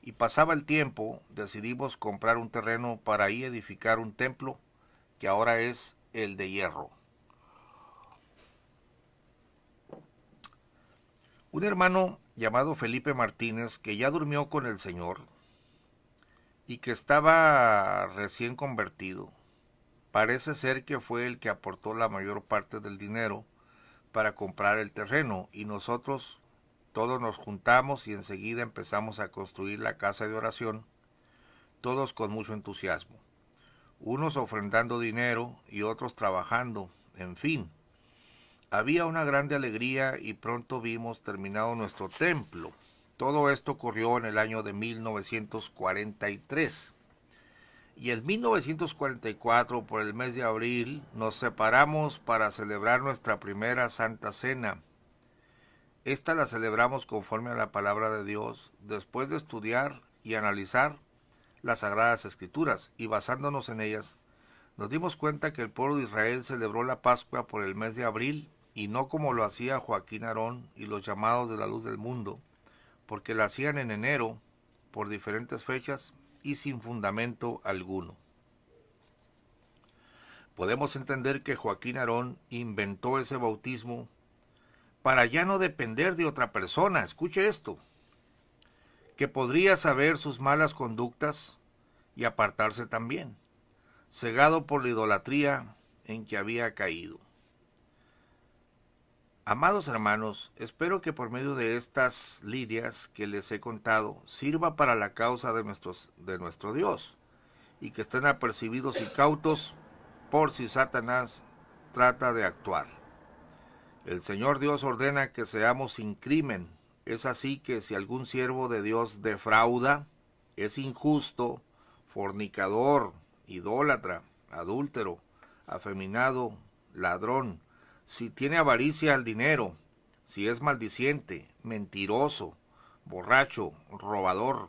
y pasaba el tiempo, decidimos comprar un terreno para ahí edificar un templo que ahora es el de hierro. Un hermano llamado Felipe Martínez, que ya durmió con el Señor y que estaba recién convertido, parece ser que fue el que aportó la mayor parte del dinero para comprar el terreno, y nosotros todos nos juntamos y enseguida empezamos a construir la casa de oración, todos con mucho entusiasmo, unos ofrendando dinero y otros trabajando, en fin. Había una grande alegría y pronto vimos terminado nuestro templo. Todo esto ocurrió en el año de 1943. Y en 1944, por el mes de abril, nos separamos para celebrar nuestra primera Santa Cena. Esta la celebramos conforme a la palabra de Dios, después de estudiar y analizar las Sagradas Escrituras, y basándonos en ellas, nos dimos cuenta que el pueblo de Israel celebró la Pascua por el mes de abril, y no como lo hacía Joaquín Aarón y los llamados de la Luz del Mundo, porque la hacían en enero, por diferentes fechas y sin fundamento alguno. Podemos entender que Joaquín Aarón inventó ese bautismo para ya no depender de otra persona, escuche esto, que podría saber sus malas conductas y apartarse también, cegado por la idolatría en que había caído. Amados hermanos, espero que por medio de estas lidias que les he contado sirva para la causa de nuestro Dios, y que estén apercibidos y cautos por si Satanás trata de actuar. El Señor Dios ordena que seamos sin crimen. Es así que si algún siervo de Dios defrauda, es injusto, fornicador, idólatra, adúltero, afeminado, ladrón, si tiene avaricia al dinero, si es maldiciente, mentiroso, borracho, robador,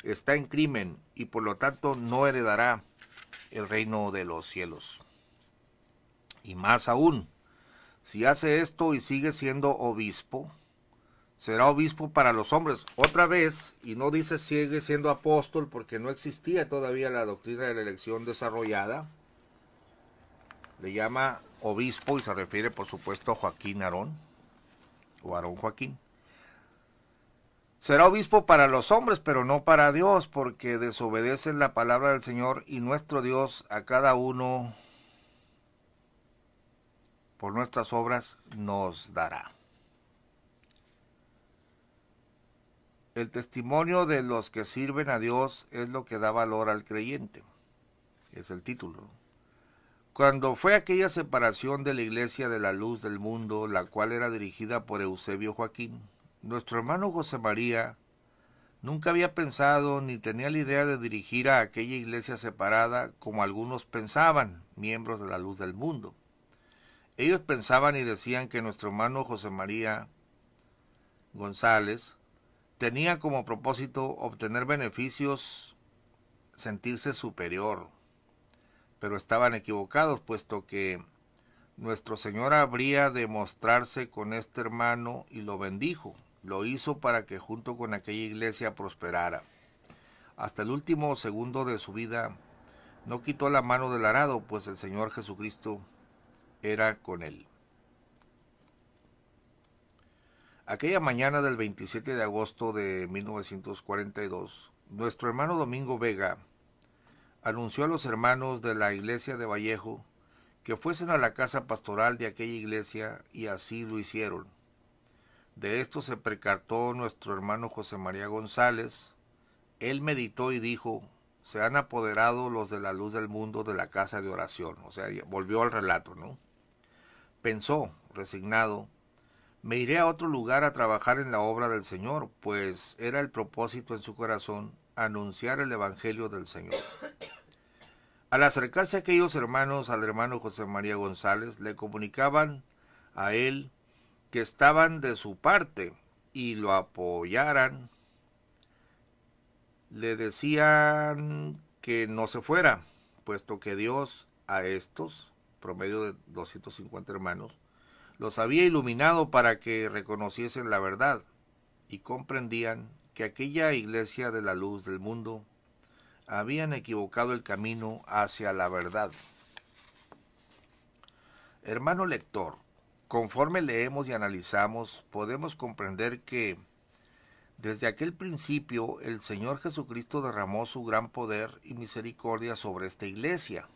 está en crimen y por lo tanto no heredará el reino de los cielos. Y más aún, si hace esto y sigue siendo obispo, será obispo para los hombres. Otra vez, y no dice sigue siendo apóstol porque no existía todavía la doctrina de la elección desarrollada, le llama obispo y se refiere por supuesto a Joaquín Aarón, o Aarón Joaquín. Será obispo para los hombres, pero no para Dios, porque desobedecen la palabra del Señor, y nuestro Dios a cada uno por nuestras obras nos dará. El testimonio de los que sirven a Dios es lo que da valor al creyente. Es el título. Cuando fue aquella separación de la Iglesia de la Luz del Mundo, la cual era dirigida por Eusebio Joaquín, nuestro hermano José María nunca había pensado ni tenía la idea de dirigir a aquella iglesia separada como algunos pensaban, miembros de la Luz del Mundo. Ellos pensaban y decían que nuestro hermano José María González tenía como propósito obtener beneficios, sentirse superior, pero estaban equivocados, puesto que nuestro Señor habría de mostrarse con este hermano y lo bendijo. Lo hizo para que junto con aquella iglesia prosperara. Hasta el último segundo de su vida No quitó la mano del arado, pues el Señor Jesucristo era con él. Aquella mañana del 27 de agosto de 1942, nuestro hermano Domingo Vega anunció a los hermanos de la iglesia de Vallejo que fuesen a la casa pastoral de aquella iglesia, y así lo hicieron. De esto se percató nuestro hermano José María González. Él meditó y dijo: se han apoderado los de la luz del mundo de la casa de oración. O sea, volvió al relato, ¿no? Pensó, resignado: me iré a otro lugar a trabajar en la obra del Señor, pues era el propósito en su corazón anunciar el Evangelio del Señor. Al acercarse aquellos hermanos al hermano José María González, le comunicaban a él que estaban de su parte y lo apoyaran. Le decían que no se fuera, puesto que Dios a estos, promedio de 250 hermanos, los había iluminado para que reconociesen la verdad y comprendían que aquella iglesia de la luz del mundo habían equivocado el camino hacia la verdad. Hermano lector, conforme leemos y analizamos, podemos comprender que desde aquel principio el Señor Jesucristo derramó su gran poder y misericordia sobre esta iglesia.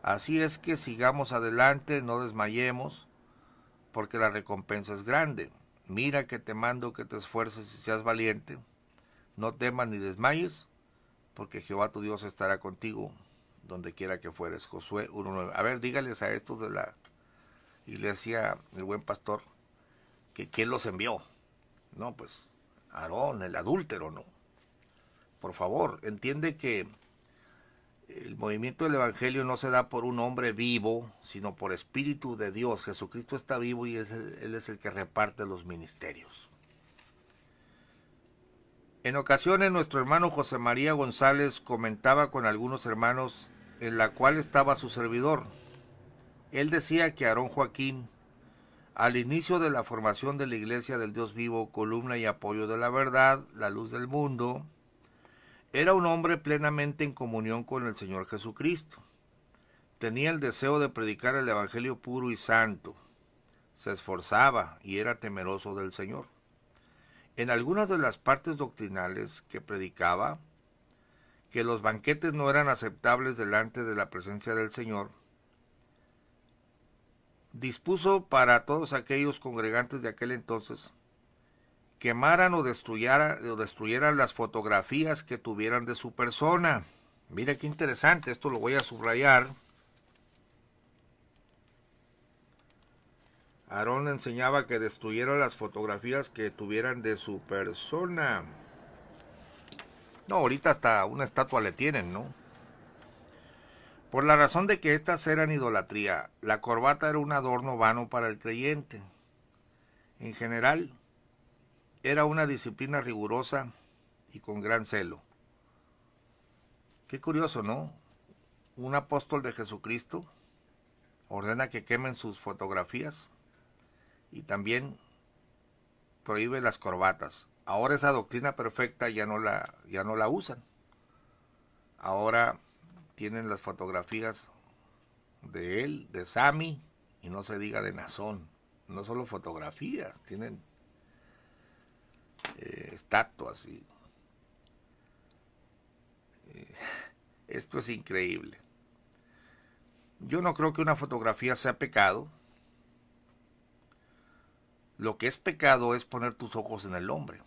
Así es que sigamos adelante, no desmayemos, porque la recompensa es grande. Mira que te mando que te esfuerces y seas valiente. No temas ni desmayes, porque Jehová tu Dios estará contigo donde quiera que fueres. Josué 1:9. A ver, dígales a estos de la iglesia, el buen pastor, que quién los envió. No, pues Aarón, el adúltero, ¿no? Por favor, entiende que el movimiento del Evangelio no se da por un hombre vivo, sino por Espíritu de Dios. Jesucristo está vivo y Él es el que reparte los ministerios. En ocasiones nuestro hermano José María González comentaba con algunos hermanos en la cual estaba su servidor. Él decía que Aarón Joaquín, al inicio de la formación de la Iglesia del Dios Vivo, columna y apoyo de la verdad, la luz del mundo, era un hombre plenamente en comunión con el Señor Jesucristo. Tenía el deseo de predicar el Evangelio puro y santo. Se esforzaba y era temeroso del Señor. En algunas de las partes doctrinales que predicaba, que los banquetes no eran aceptables delante de la presencia del Señor, dispuso para todos aquellos congregantes de aquel entonces quemaran o destruyeran las fotografías que tuvieran de su persona. Mira qué interesante, esto lo voy a subrayar. Aarón enseñaba que destruyeran las fotografías que tuvieran de su persona. No, ahorita hasta una estatua le tienen, ¿no? Por la razón de que estas eran idolatría. La corbata era un adorno vano para el creyente. En general, era una disciplina rigurosa y con gran celo. Qué curioso, ¿no? Un apóstol de Jesucristo ordena que quemen sus fotografías y también prohíbe las corbatas. Ahora esa doctrina perfecta ya no la usan. Ahora tienen las fotografías de él, de Sami, y no se diga de Nazón. No solo fotografías, tienen estatuas. Esto es increíble. Yo no creo que una fotografía sea pecado. Lo que es pecado es poner tus ojos en el hombre,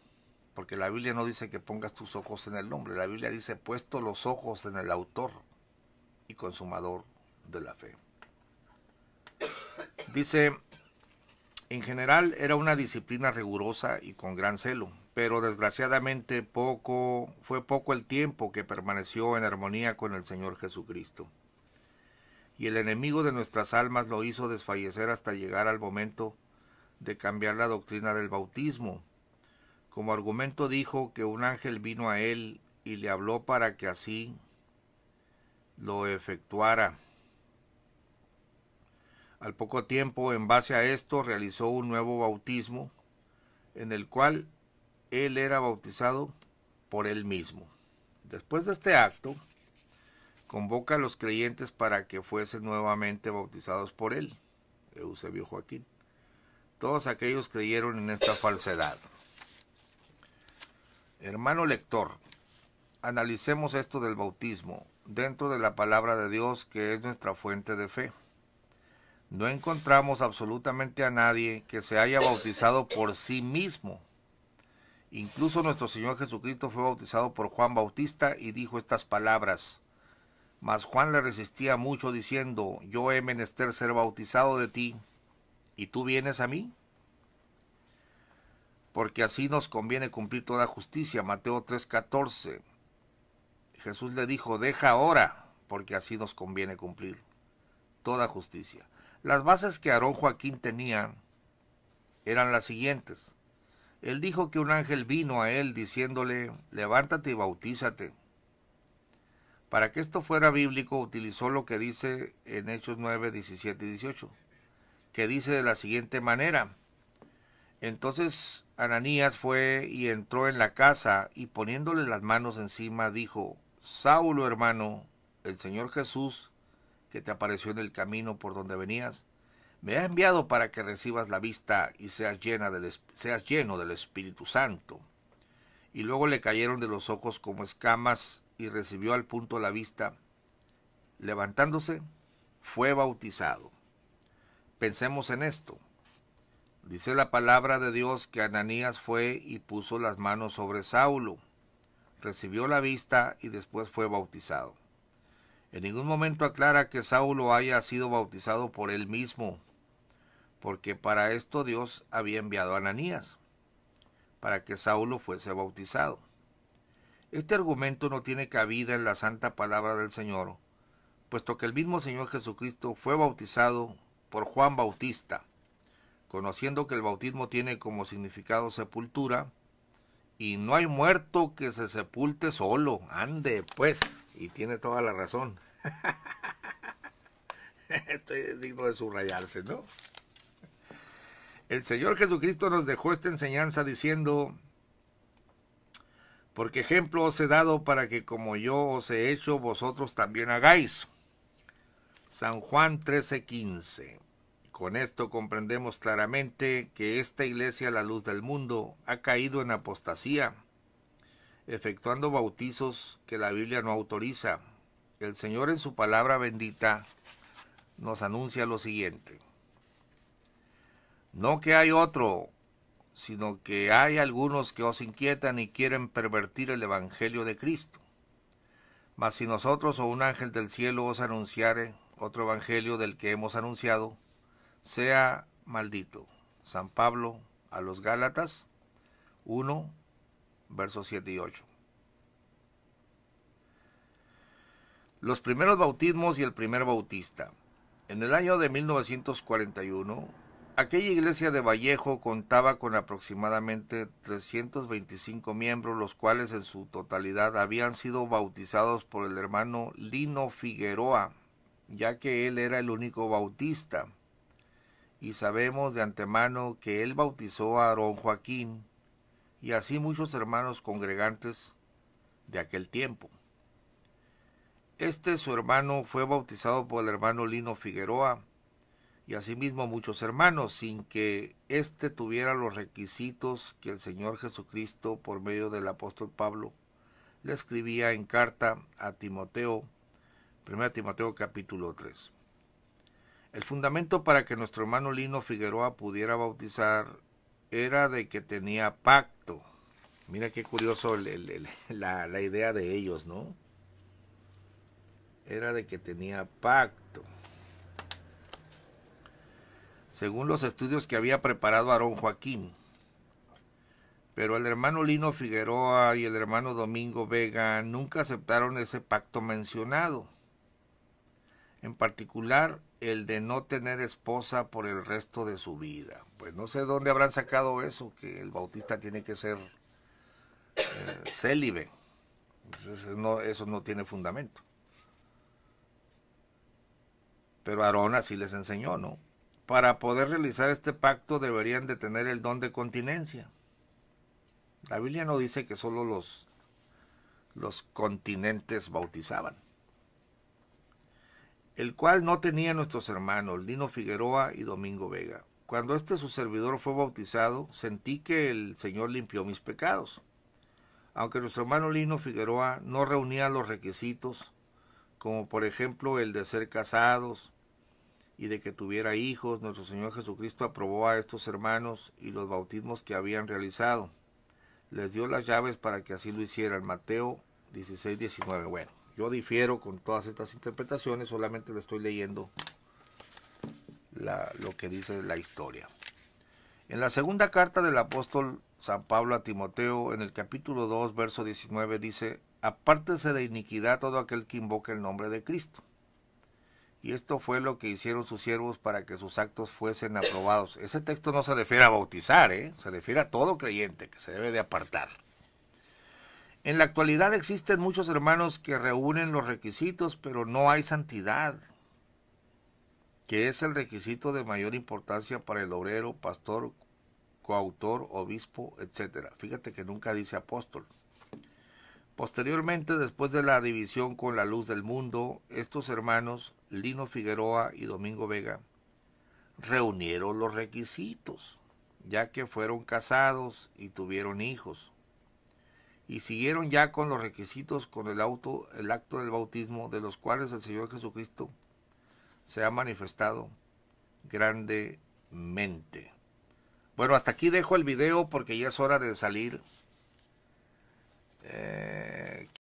porque la Biblia no dice que pongas tus ojos en el hombre. La Biblia dice: puesto los ojos en el autor y consumador de la fe. Dice: en general era una disciplina rigurosa y con gran celo, pero desgraciadamente fue poco el tiempo que permaneció en armonía con el Señor Jesucristo. Y el enemigo de nuestras almas lo hizo desfallecer hasta llegar al momento de cambiar la doctrina del bautismo. Como argumento dijo que un ángel vino a él y le habló para que así lo efectuara. Al poco tiempo, en base a esto, realizó un nuevo bautismo, en el cual él era bautizado por él mismo. Después de este acto, convoca a los creyentes para que fuesen nuevamente bautizados por él, Eusebio Joaquín. Todos aquellos creyeron en esta falsedad. Hermano lector, analicemos esto del bautismo dentro de la palabra de Dios, que es nuestra fuente de fe. No encontramos absolutamente a nadie que se haya bautizado por sí mismo. Incluso nuestro Señor Jesucristo fue bautizado por Juan Bautista y dijo estas palabras: mas Juan le resistía mucho diciendo: yo he menester ser bautizado de ti, ¿y tú vienes a mí? Porque así nos conviene cumplir toda justicia. Mateo 3:14. Jesús le dijo: deja ahora, porque así nos conviene cumplir toda justicia. Las bases que Aarón Joaquín tenía eran las siguientes. Él dijo que un ángel vino a él diciéndole: levántate y bautízate. Para que esto fuera bíblico, utilizó lo que dice en Hechos 9, 17 y 18, que dice de la siguiente manera: entonces Ananías fue y entró en la casa, y poniéndole las manos encima, dijo: Saulo, hermano, el Señor Jesús, que te apareció en el camino por donde venías, me ha enviado para que recibas la vista y seas lleno del Espíritu Santo. Y luego le cayeron de los ojos como escamas, y recibió al punto la vista. Levantándose, fue bautizado. Pensemos en esto. Dice la palabra de Dios que Ananías fue y puso las manos sobre Saulo, recibió la vista y después fue bautizado. En ningún momento aclara que Saulo haya sido bautizado por él mismo, porque para esto Dios había enviado a Ananías, para que Saulo fuese bautizado. Este argumento no tiene cabida en la santa palabra del Señor, puesto que el mismo Señor Jesucristo fue bautizado por Juan Bautista, conociendo que el bautismo tiene como significado sepultura, y no hay muerto que se sepulte solo. Ande, pues, y tiene toda la razón. Esto es digno de subrayarse, ¿no? El Señor Jesucristo nos dejó esta enseñanza diciendo: porque ejemplo os he dado para que como yo os he hecho, vosotros también hagáis. San Juan 13:15. Con esto comprendemos claramente que esta iglesia, la luz del mundo, ha caído en apostasía, efectuando bautizos que la Biblia no autoriza. El Señor en su palabra bendita nos anuncia lo siguiente: no que hay otro, sino que hay algunos que os inquietan y quieren pervertir el evangelio de Cristo. Mas si nosotros o un ángel del cielo os anunciare otro evangelio del que hemos anunciado, sea maldito. San Pablo a los Gálatas 1, versos 7 y 8. Los primeros bautismos y el primer bautista. En el año de 1941, aquella iglesia de Vallejo contaba con aproximadamente 325 miembros, los cuales en su totalidad habían sido bautizados por el hermano Lino Figueroa, ya que él era el único bautista. Y sabemos de antemano que él bautizó a Aarón Joaquín, y así muchos hermanos congregantes de aquel tiempo. Su hermano fue bautizado por el hermano Lino Figueroa, y asimismo muchos hermanos, sin que éste tuviera los requisitos que el Señor Jesucristo, por medio del apóstol Pablo, le escribía en carta a Timoteo, 1 Timoteo capítulo 3. El fundamento para que nuestro hermano Lino Figueroa pudiera bautizar era de que tenía pacto. Mira qué curioso la idea de ellos, ¿no? Era de que tenía pacto. Según los estudios que había preparado Aarón Joaquín. Pero el hermano Lino Figueroa y el hermano Domingo Vega nunca aceptaron ese pacto mencionado. En particular, el de no tener esposa por el resto de su vida. Pues no sé dónde habrán sacado eso, que el bautista tiene que ser célibe. Eso no tiene fundamento. Pero Aarón así les enseñó, ¿no? Para poder realizar este pacto deberían de tener el don de continencia. La Biblia no dice que solo los continentes bautizaban. el cual no tenía nuestros hermanos Lino Figueroa y Domingo Vega. Cuando su servidor fue bautizado, sentí que el Señor limpió mis pecados. Aunque nuestro hermano Lino Figueroa no reunía los requisitos, como por ejemplo el de ser casados y de que tuviera hijos, nuestro Señor Jesucristo aprobó a estos hermanos y los bautismos que habían realizado. Les dio las llaves para que así lo hicieran. Mateo 16:19. Bueno, yo difiero con todas estas interpretaciones, solamente le estoy leyendo lo que dice la historia. En la segunda carta del apóstol San Pablo a Timoteo, en el capítulo 2, verso 19, dice: apártese de iniquidad todo aquel que invoca el nombre de Cristo. Y esto fue lo que hicieron sus siervos para que sus actos fuesen aprobados. Ese texto no se refiere a bautizar, se refiere a todo creyente que se debe de apartar. En la actualidad existen muchos hermanos que reúnen los requisitos, pero no hay santidad, que es el requisito de mayor importancia para el obrero, pastor, coautor, obispo, etc. Fíjate que nunca dice apóstol. Posteriormente, después de la división con la luz del mundo, estos hermanos, Lino Figueroa y Domingo Vega, reunieron los requisitos, ya que fueron casados y tuvieron hijos, y siguieron ya con los requisitos con el acto del bautismo, de los cuales el Señor Jesucristo se ha manifestado grandemente. Bueno, hasta aquí dejo el video porque ya es hora de salir.